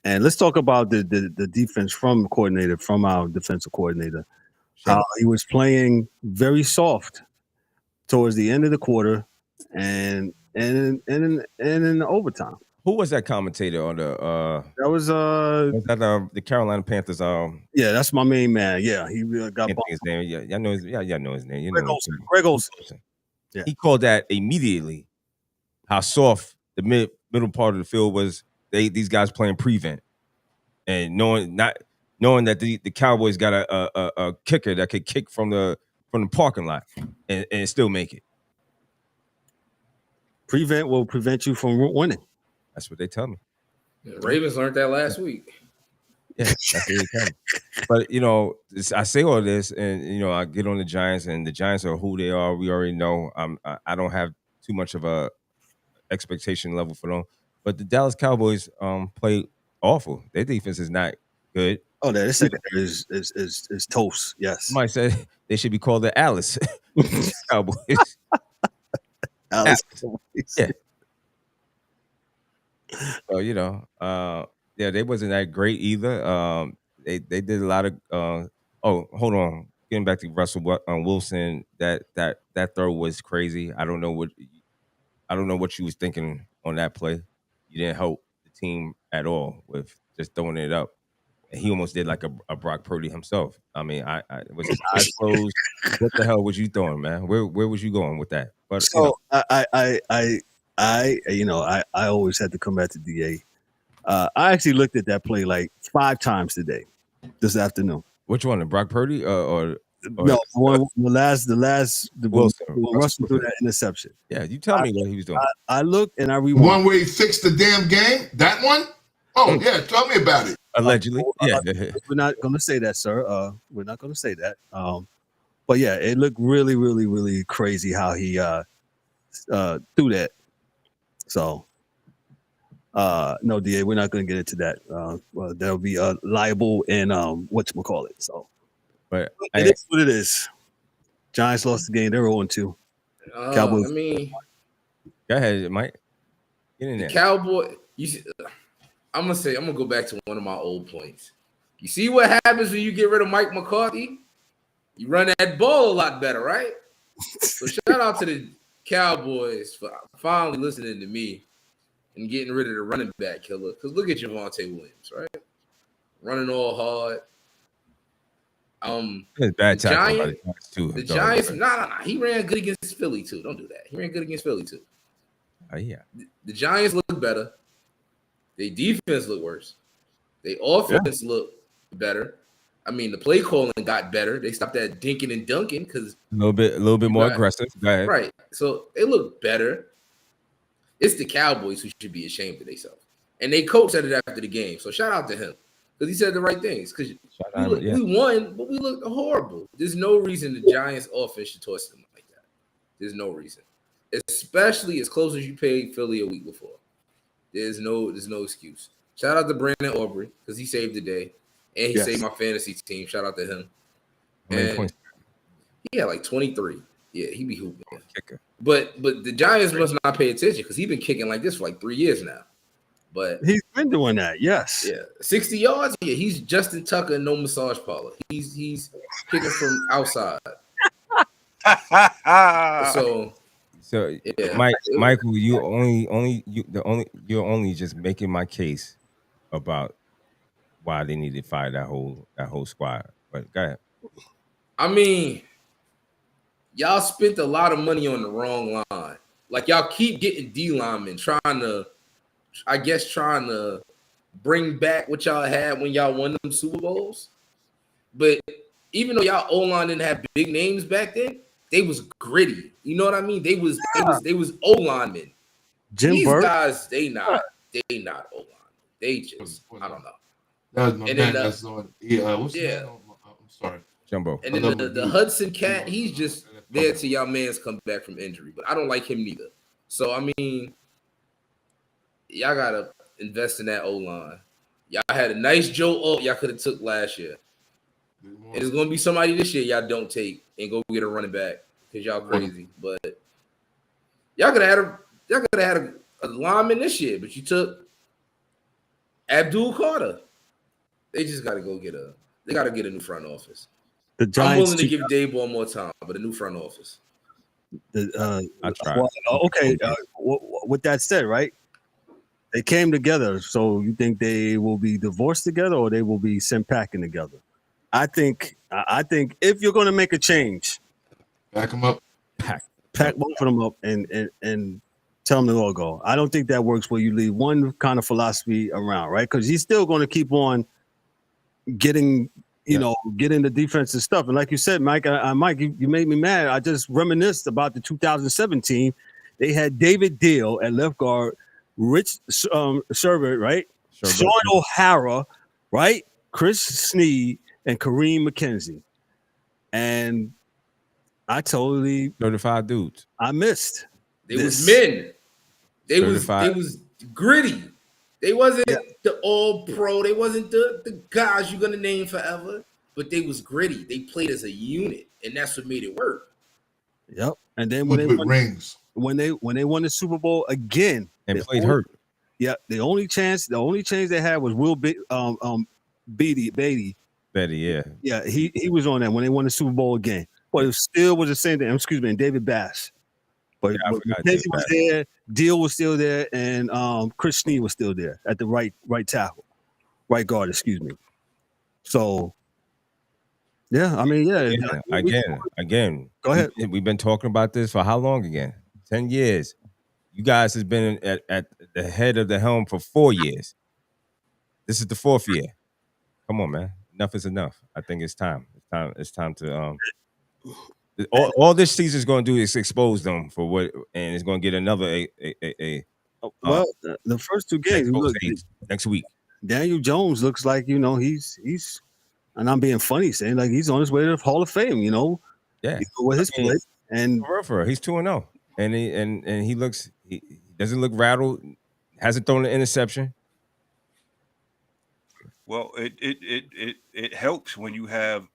And let's talk about the defense from our defensive coordinator. He was playing very soft towards the end of the quarter and in the overtime. Who was that commentator on the? That was the Carolina Panthers. Yeah, that's my main man. Yeah, he got his name. Yeah, y'all know his name. Greg Olsen. Yeah. He called that immediately. How soft the middle part of the field was. These guys playing prevent, and knowing that the Cowboys got a kicker that could kick from the from the parking lot and still make it. Prevent will prevent you from winning. That's what they tell me. The Ravens learned that last week. Yeah, that's what they tell me. But I say all this, and I get on the Giants, and the Giants are who they are. We already know. I don't have too much of a expectation level for them. But the Dallas Cowboys play awful. Their defense is not good. Oh, their secondary is toast. Yes. Somebody said they should be called the Alice Cowboys. Alice. Yeah. So they wasn't that great either. They did a lot of. Hold on. Getting back to Russell Wilson, that throw was crazy. I don't know what you was thinking on that play. You didn't help the team at all with just throwing it up. And he almost did like a Brock Purdy himself. I mean, I was his eyes closed. What the hell was you throwing, man? Where was you going with that? But so I always had to come back to DA. I actually looked at that play like 5 times today, this afternoon. Which one, the Brock Purdy or no, the last Wilson, Russell threw that interception. Yeah, you tell me what he was doing. I looked and I rewound. One where he fixed the damn game. That one? Oh yeah, tell me about it. Allegedly, yeah. We're not going to say that, sir. We're not going to say that. But yeah, it looked really, really, really crazy how he threw that. So, no, DA, we're not going to get into that. Well, there'll be liable and whatchamacallit. So, but it is what it is. Giants lost the game. They're 0-2. Cowboys. I mean, go ahead, Mike. Get in there. Cowboy. I'm gonna go back to one of my old points. You see what happens when you get rid of Mike McCarthy? You run that ball a lot better, right? So shout out to the Cowboys for finally listening to me and getting rid of the running back killer. Because look at Javonte Williams, right? Running all hard. It's bad the Giants, Giants, nah. He ran good against Philly too. Don't do that. He ran good against Philly too. Yeah. The Giants look better. Their defense look worse. Their offense look better. I mean, the play calling got better. They stopped that dinking and dunking because a little bit more aggressive. Go ahead. Right. So they look better. It's the Cowboys who should be ashamed of themselves. And they coach said it after the game. So shout out to him. Because he said the right things. Because we won, but we looked horrible. There's no reason the Giants offense should toss them like that. There's no reason. Especially as close as you paid Philly a week before. There's no excuse. Shout out to Brandon Aubrey because he saved the day. And he saved my fantasy team. Shout out to him. And he had like 23. Yeah, he be hooping. But the Giants must not pay attention because he's been kicking like this for like 3 years now. But he's been doing that, yes. Yeah, 60 yards. Yeah, he's Justin Tucker, no massage parlor. He's kicking from outside. So yeah. Michael, you're only just making my case about why they need to fire that whole squad. But go ahead. I mean, y'all spent a lot of money on the wrong line. Like y'all keep getting D linemen trying to bring back what y'all had when y'all won them Super Bowls. But even though y'all O-line didn't have big names back then, they was gritty. You know what I mean? They was O-linemen. These guys, they not O-line. They just, I don't know. That was my man. That's on. What's I'm sorry. Jumbo. And then the Hudson cat, he's just there till y'all mans come back from injury. But I don't like him neither. So, I mean, y'all got to invest in that O-line. Y'all had a nice Joe Alt y'all could have took last year. And there's going to be somebody this year y'all don't take and go get a running back because y'all crazy. But y'all could have had a lineman this year, but you took Abdul Carter. They just got to go get a new front office. The Giants, I'm willing to give Daboll more time, but a new front office. I try. Okay. With that said, right? They came together. So you think they will be divorced together or they will be sent packing together? I think if you're going to make a change, pack them up, pack both of them up, and tell them to all go. I don't think that works where you leave one kind of philosophy around, right? Because he's still going to keep on getting you know, get into defensive stuff. And like you said, Mike, Mike, you made me mad. I just reminisced about the 2017. They had David Deal at left guard, Rich Sherbert, right? Sean O'Hara, right? Chris Snead and Kareem McKenzie. And I totally 35 dudes. I missed. They was men. They was gritty. They wasn't the all pro. They wasn't the guys you're gonna name forever. But they was gritty. They played as a unit, and that's what made it work. Yep. And then when they won rings, when they won the Super Bowl again and played hurt. Yeah, the only chance they had was Will Beatty. Yeah, he was on that when they won the Super Bowl again. But it still was the same thing. Excuse me, and David Bass. But McKenzie was there, Deal was still there, and Chris Snead was still there at the right tackle, right guard. Excuse me. So, yeah, I mean, again. Go ahead. We've been talking about this for how long again? 10 years. You guys has been at the head of the helm for 4 years. This is the 4th year. Come on, man. Enough is enough. I think it's time. It's time to all this season is going to do is expose them for what, and it's going to get another the first 2 games next week. Daniel Jones looks like, you know, he's and I'm being funny saying like he's on his way to the Hall of Fame, you know. Yeah. With his play. And for real, he's 2-0. And he looks he doesn't look rattled, hasn't thrown an interception. Well, it helps when you have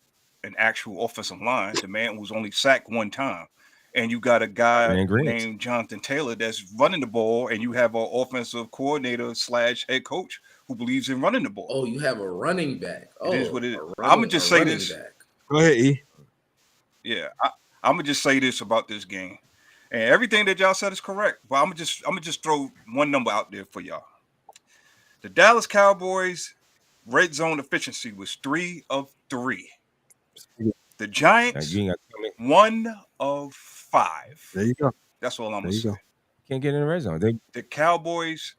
an actual offensive line. The man was only sacked 1 time, and you got a guy named Jonathan Taylor that's running the ball, and you have an offensive coordinator / head coach who believes in running the ball. Oh, you have a running back. It is what it is. I'm gonna just say this. Go ahead, E. Yeah, I'm gonna just say this about this game, and everything that y'all said is correct. But I'm gonna just throw one number out there for y'all. The Dallas Cowboys red zone efficiency was 3 of 3. The Giants 1 of 5. There you go. That's all I'm gonna say. Can't get in the red zone. The Cowboys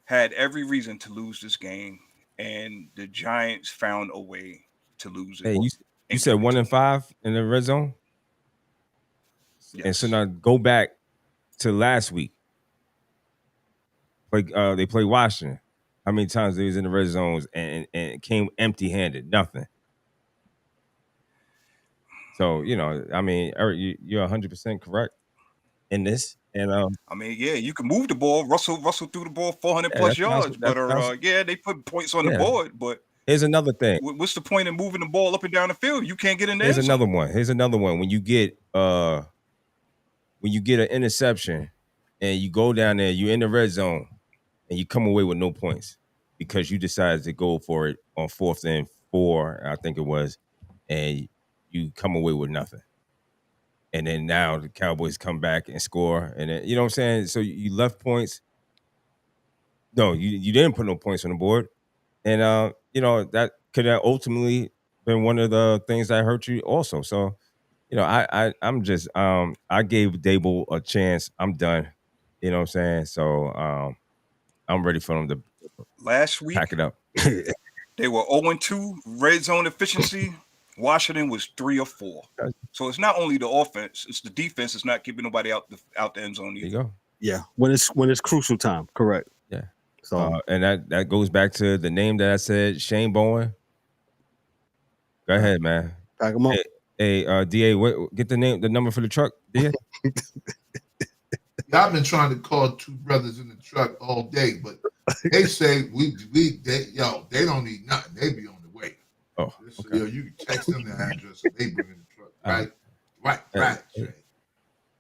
had every reason to lose this game, and the Giants found a way to lose it. Hey, you said 1 and 5 in the red zone? Yes. And so now go back to last week. They played Washington. How many times they was in the red zones and came empty-handed? Nothing. So, you know, I mean, Eric, you're 100% correct in this. And I mean, yeah, you can move the ball. Russell threw the ball 400 plus yards, but they put points on the board. But here's another thing. What's the point in moving the ball up and down the field? You can't get in there. Here's another one. When you get an interception and you go down there, you're in the red zone, and you come away with no points because you decided to go for it on 4th and 4, I think it was, and you come away with nothing. And then now the Cowboys come back and score. And then, you know what I'm saying? So you left points. No, you didn't put no points on the board. And, you know, that could have ultimately been one of the things that hurt you also. So, you know, I'm just I gave Dable a chance. I'm done. You know what I'm saying? So I'm ready for them to last week pack it up. They were 0-2 red zone efficiency. Washington was 3 of 4. So it's not only the offense, it's the defense that's not keeping nobody out the end zone either. There you go. Yeah, when it's crucial time, correct. Yeah. So and that goes back to the name that I said, Shane Bowen. Go ahead, man. Pack him up. Hey, DA, get the number for the truck, DA. I've been trying to call 2 brothers in the truck all day, but they say they don't need nothing. They be on the way. Oh, okay. You can text them the address and they bring in the truck. Right now.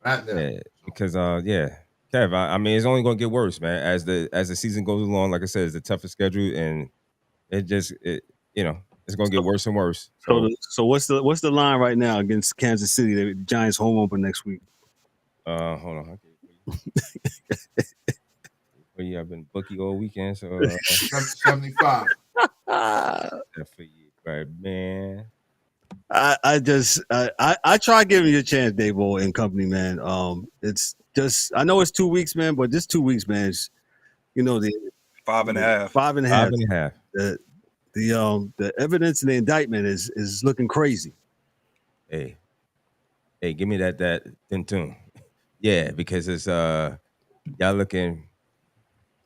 Yeah, because Kev, I mean, it's only gonna get worse, man, as the season goes along. Like I said, it's the toughest schedule, and it's gonna get worse and worse. So what's the line right now against Kansas City? The Giants home open next week. Hold on. Well, yeah, I've been bookie all weekend, so 75. For you, right, man. I try giving you a chance, Davo and company, man. It's just I know it's 2 weeks, man, but this 2 weeks, man, is, you know, the 5.5. 5.5. 5.5. The evidence in the indictment is looking crazy. Hey, give me that tune. Yeah, because it's y'all looking.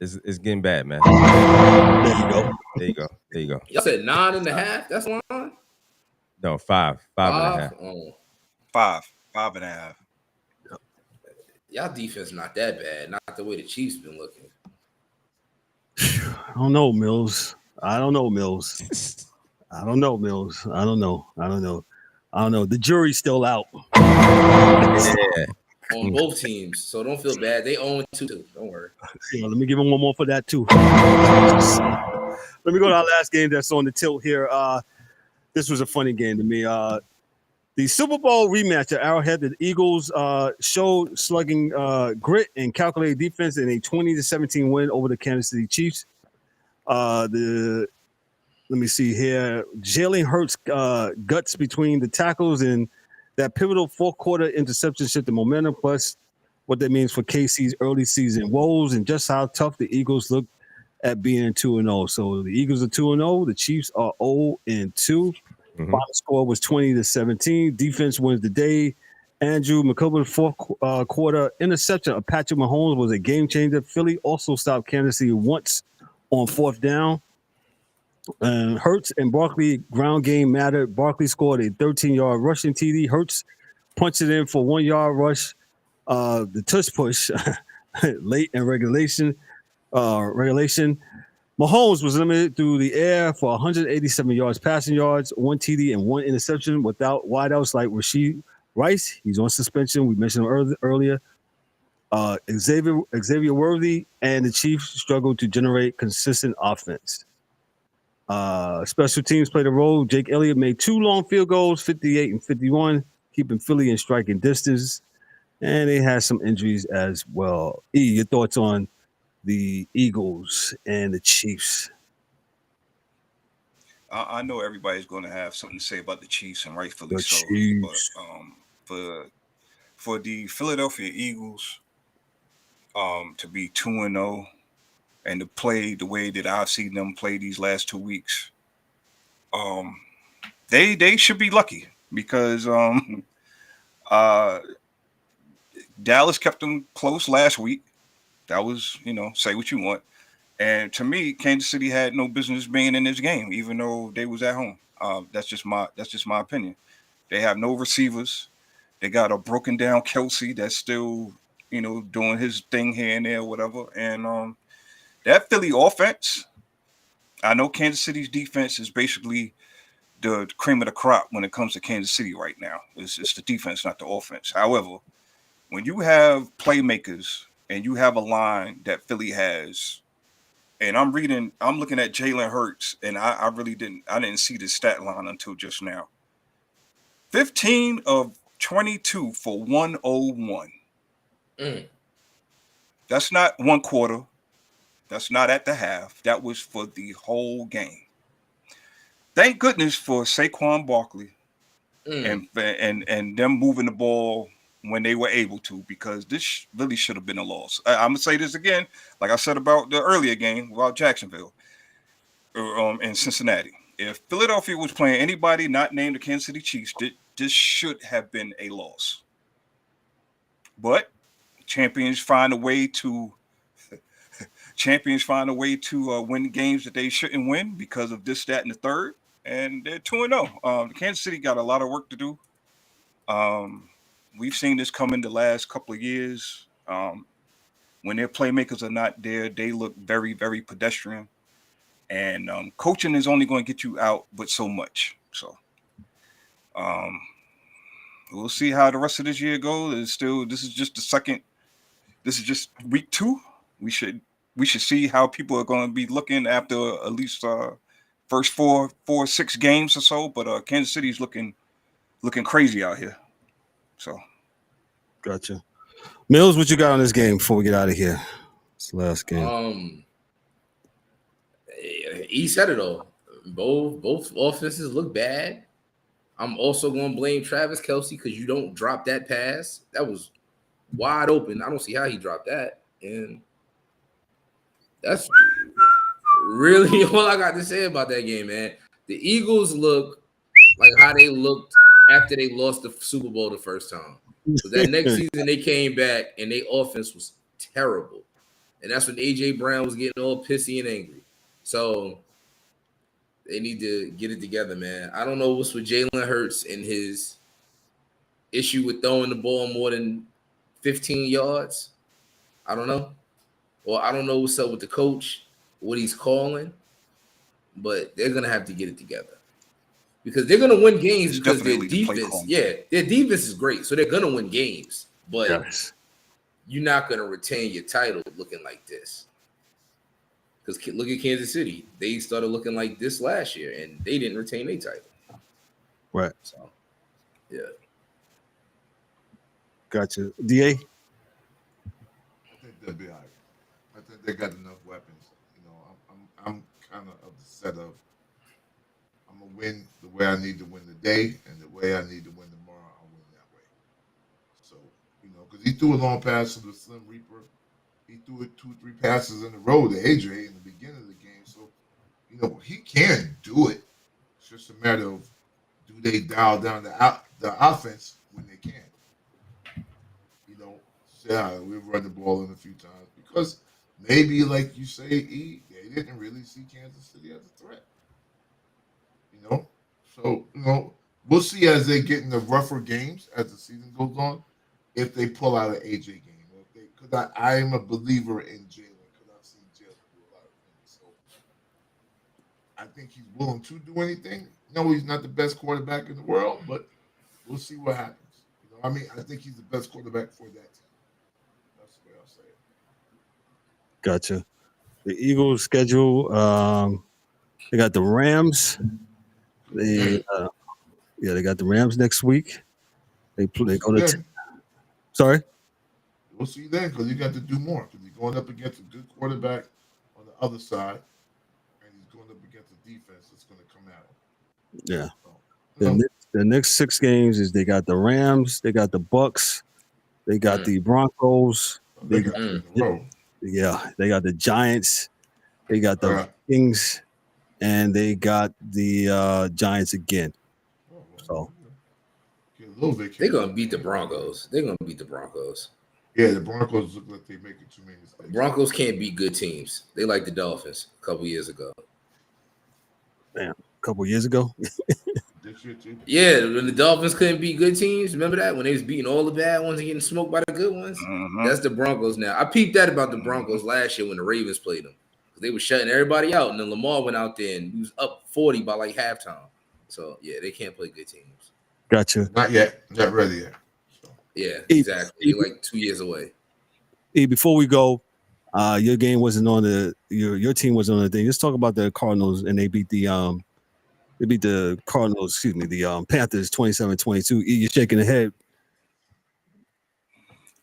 It's getting bad, man. There you go. There you go. Y'all said 9.5. That's line. No, 5 and a half. Oh. 5.5. Y'all defense not that bad. Not the way the Chiefs been looking. I don't know, Mills. I don't know. The jury's still out. Yeah. On both teams, so don't feel bad. They own 2 too. Don't worry. Let me give him one more for that too. Let me go to our last game that's on the tilt here. This was a funny game to me. The Super Bowl rematch at Arrowhead, the Eagles showed slugging grit and calculated defense in a 20-17 win over the Kansas City Chiefs. Let me see here. Jalen Hurts guts between the tackles and that pivotal fourth quarter interception shift the momentum, plus what that means for KC's early season woes and just how tough the Eagles look at being 2-0. So the Eagles are 2-0. The Chiefs are 0-2. Final score was 20-17. Defense wins the day. Andrew McCullough's fourth quarter interception of Patrick Mahomes was a game changer. Philly also stopped Kansas City once on fourth down. And Hurts and Barkley ground game mattered. Barkley scored a 13-yard rushing TD. Hurts punched it in for 1-yard rush. The tush push late in regulation. Mahomes was limited through the air for 187 yards passing yards, 1 TD, and 1 interception without wideouts like Rashee Rice. He's on suspension. We mentioned him earlier. Xavier Worthy and the Chiefs struggled to generate consistent offense. Special teams played a role. Jake Elliott made 2 long field goals, 58 and 51, keeping Philly in striking distance. And they had some injuries as well. E, your thoughts on the Eagles and the Chiefs? I know everybody's going to have something to say about the Chiefs, and rightfully The so. Chiefs. But for the Philadelphia Eagles to be 2-0 and to play the way that I've seen them play these last 2 weeks, they should be lucky because Dallas kept them close last week. That was, say what you want. And to me, Kansas City had no business being in this game, even though they was at home. That's just my opinion. They have no receivers. They got a broken down Kelsey that's still, doing his thing here and there, whatever. And that Philly offense, I know Kansas City's defense is basically the cream of the crop when it comes to Kansas City right now. It's the defense, not the offense. However, when you have playmakers and you have a line that Philly has, and I'm looking at Jalen Hurts, and I didn't see the stat line until just now. 15 of 22 for 101. That's not one quarter. That's not at the half. That was for the whole game. Thank goodness for Saquon Barkley and them moving the ball when they were able to, because this really should have been a loss. I'm going to say this again, like I said about the earlier game about Jacksonville and Cincinnati. If Philadelphia was playing anybody not named the Kansas City Chiefs, this should have been a loss. But champions find a way to win games that they shouldn't win because of this, that, and the third. And they're 2-0. Kansas City got a lot of work to do. We've seen this come in the last couple of years. When their playmakers are not there, they look very, very pedestrian. And coaching is only going to get you out, but so much. So we'll see how the rest of this year goes. This is just week 2. We should see how people are going to be looking after at least first 6 games or so. But Kansas City's looking crazy out here. So, gotcha. Mills, what you got on this game before we get out of here? It's the last game. He said it all. Both offenses look bad. I'm also going to blame Travis Kelce because you don't drop that pass. That was wide open. I don't see how he dropped that. And that's really, all I got to say about that game, man. The Eagles look like how they looked after they lost the Super Bowl the first time. So that next season they came back and their offense was terrible. And that's when AJ Brown was getting all pissy and angry. So they need to get it together, man. I don't know what's with Jalen Hurts and his issue with throwing the ball more than 15 yards. I don't know. Or I don't know what's up with the coach, what he's calling. But they're going to have to get it together. Because they're going to win games because their defense, their defense is great. So they're going to win games. But you're not going to retain your title looking like this. Because look at Kansas City. They started looking like this last year, and they didn't retain their title. Right. So, yeah. Gotcha. DA? I think they'll be all right. I think they got enough weapons. You know, I'm kind of the set of I'm going to win the way I need to win today, and the way I need to win tomorrow, I'll win that way. So, you know, because he threw a long pass to the Slim Reaper. He threw it 2-3 passes in a row to AJ in the beginning of the game. So, you know, he can do it. It's just a matter of do they dial down the offense when they can. You know, we've run the ball in a few times because maybe, like you say, they didn't really see Kansas City as a threat. You know, so, you know, we'll see as they get in the rougher games as the season goes on if they pull out an AJ game. Because I am a believer in Jalen because I've seen Jalen do a lot of things. So I think he's willing to do anything. No, he's not the best quarterback in the world, but we'll see what happens. You know, I mean, I think he's the best quarterback for that team. That's the way I'll say it. Gotcha. The Eagles schedule, they got the Rams. They got the Rams next week. They go to sorry? We'll see then because you got to do more because he's going up against a good quarterback on the other side, and he's going up against a defense that's going to come at him. Yeah. So, the next 6 games is they got the Rams, they got the Bucks, they got the Broncos, they got they got the Giants, they got the Kings, and they got the Giants again. So they're gonna beat the Broncos. Yeah, the Broncos look like they're making too many mistakes. Broncos can't beat good teams. They like the Dolphins a couple years ago. Damn, a couple years ago? This year too? Yeah, when the Dolphins couldn't beat good teams. Remember that? When they was beating all the bad ones and getting smoked by the good ones? Mm-hmm. That's the Broncos now. I peeped that about the Broncos last year when the Ravens played them. They were shutting everybody out, and then Lamar went out there and he was up 40 by like halftime. So, yeah, they can't play good teams. Gotcha. Not yet. Not ready yet. Yeah, exactly. They're like 2 years away. Hey, before we go, your game wasn't on your team wasn't on the thing. Let's talk about the Cardinals, and they beat the Cardinals, the Panthers 27-22. You're shaking the head.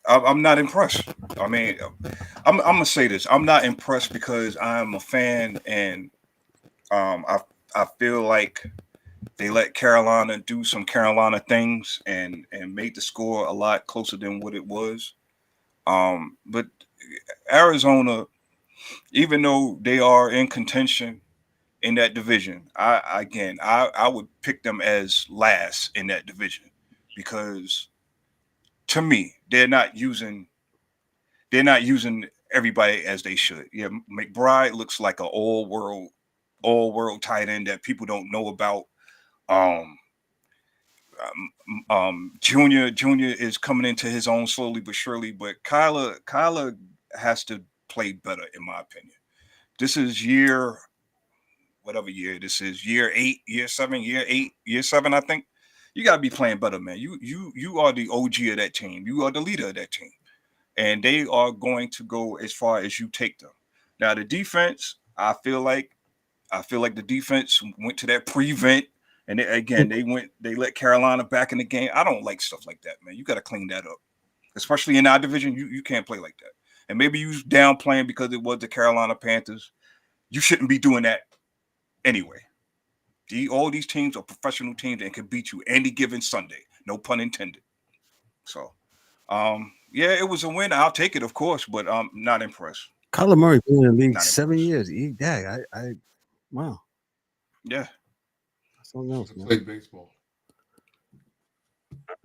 I'm not impressed. I mean, I'm gonna say this. I'm not impressed because I'm a fan, and I feel like they let Carolina do some Carolina things and made the score a lot closer than what it was. But Arizona, even though they are in contention in that division, I would pick them as last in that division because to me, they're not using everybody as they should. Yeah, McBride looks like an all-world tight end that people don't know about. Junior is coming into his own slowly but surely, but Kyler has to play better, in my opinion. This is year 8, year 7, I think. You gotta be playing better, man. You are the OG of that team. You are the leader of that team. And they are going to go as far as you take them. Now the defense, I feel like the defense went to that prevent. And they let Carolina back in the game. I don't like stuff like that, man. You got to clean that up, especially in our division. You can't play like that. And maybe you downplaying because it was the Carolina Panthers. You shouldn't be doing that anyway. All these teams are professional teams and can beat you any given Sunday. No pun intended. So, it was a win. I'll take it, of course, but I'm not impressed. Kyler Murray been in the league 7 years. Wow. Yeah. Something else, man. Played baseball.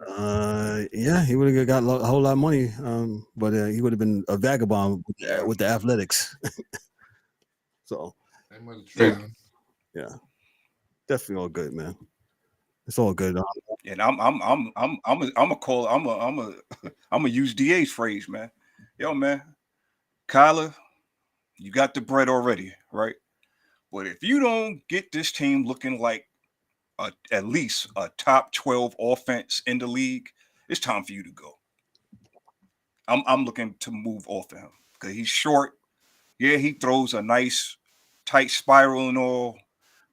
Yeah, he would have got a whole lot of money, but he would have been a vagabond with the athletics. So, yeah, definitely all good, man. It's all good. And I'm a use DA's phrase, man. Yo, man, Kyler, you got the bread already, right? But if you don't get this team looking like at least a top 12 offense in the league, it's time for you to go. I'm looking to move off of him because he's short. Yeah, he throws a nice tight spiral and all.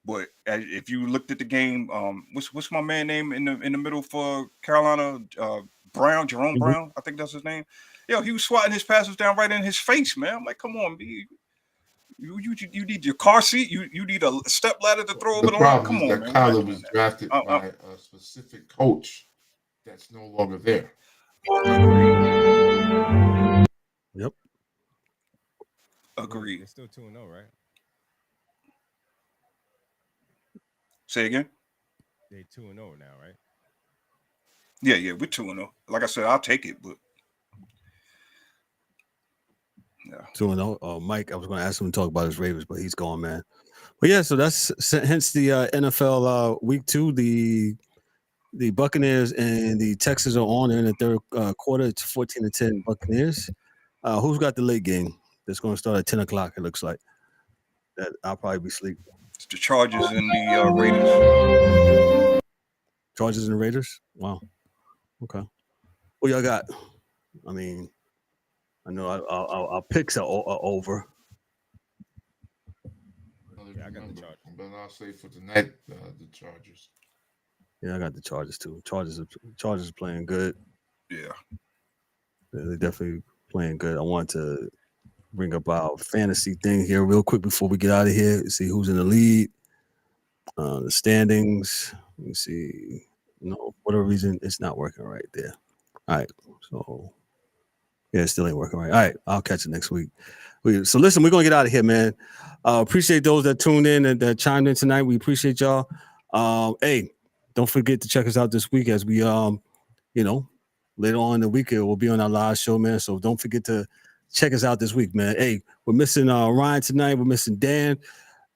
But if you looked at the game, what's my man name in the middle for Carolina? Jerome Brown, I think that's his name. Yo, he was swatting his passes down right in his face, man. I'm like, come on, B. You need your car seat. You need a step ladder to throw over the line. Come on, man. Kyler was drafted by a specific coach that's no longer there. Yep. Agreed. They're still 2-0, right? Say again. They're 2-0 now, right? Yeah, we're 2-0. Like I said, I'll take it, but yeah. 2-0. Mike, I was going to ask him to talk about his Ravens, but he's gone, man. But yeah, so that's hence the NFL week 2. The Buccaneers and the Texans are on in the third quarter. It's 14-10 Buccaneers. Who's got the late game? That's going to start at 10 o'clock. It looks like that. I'll probably be asleep. It's the Chargers and the Raiders. Chargers and the Raiders. Wow. Okay. What y'all got? I mean, I know our picks are over. Yeah, I got the Chargers. But I'll say for tonight, the Chargers. Yeah, I got the Chargers too. Chargers are playing good. Yeah. They're definitely playing good. I want to bring up our fantasy thing here real quick before we get out of here. See who's in the lead. The standings. Let me see. No, for whatever reason, it's not working right there. All right. So, yeah, it still ain't working right. All right. I'll catch it next week. So, listen, we're going to get out of here, man. Appreciate those that tuned in and that chimed in tonight. We appreciate y'all. Hey, don't forget to check us out this week as we, later on in the week, we'll be on our live show, man. So don't forget to check us out this week, man. Hey, we're missing Ryan tonight. We're missing Dan.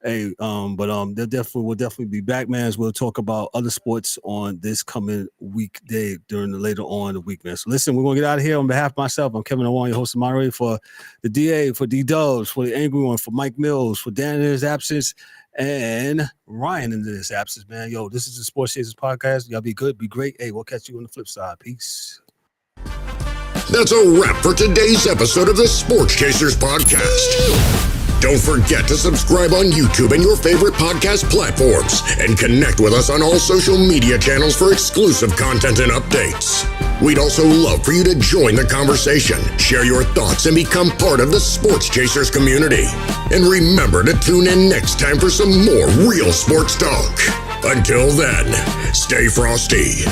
Hey, but we'll definitely be back, man, as we'll talk about other sports on this coming weekday during the later on in the week, man. So listen, we're going to get out of here. On behalf of myself, I'm Kevin Owen, your host and moderator, for the DA, for D-Dubs, for the Angry One, for Mike Mills, for Dan in his absence, and Ryan in his absence, man. Yo, this is the Sports Chasers Podcast. Y'all be good, be great. Hey, we'll catch you on the flip side. Peace. That's a wrap for today's episode of the Sports Chasers Podcast. Don't forget to subscribe on YouTube and your favorite podcast platforms, and connect with us on all social media channels for exclusive content and updates. We'd also love for you to join the conversation, share your thoughts, and become part of the Sports Chasers community. And remember to tune in next time for some more real sports talk. Until then, stay frosty.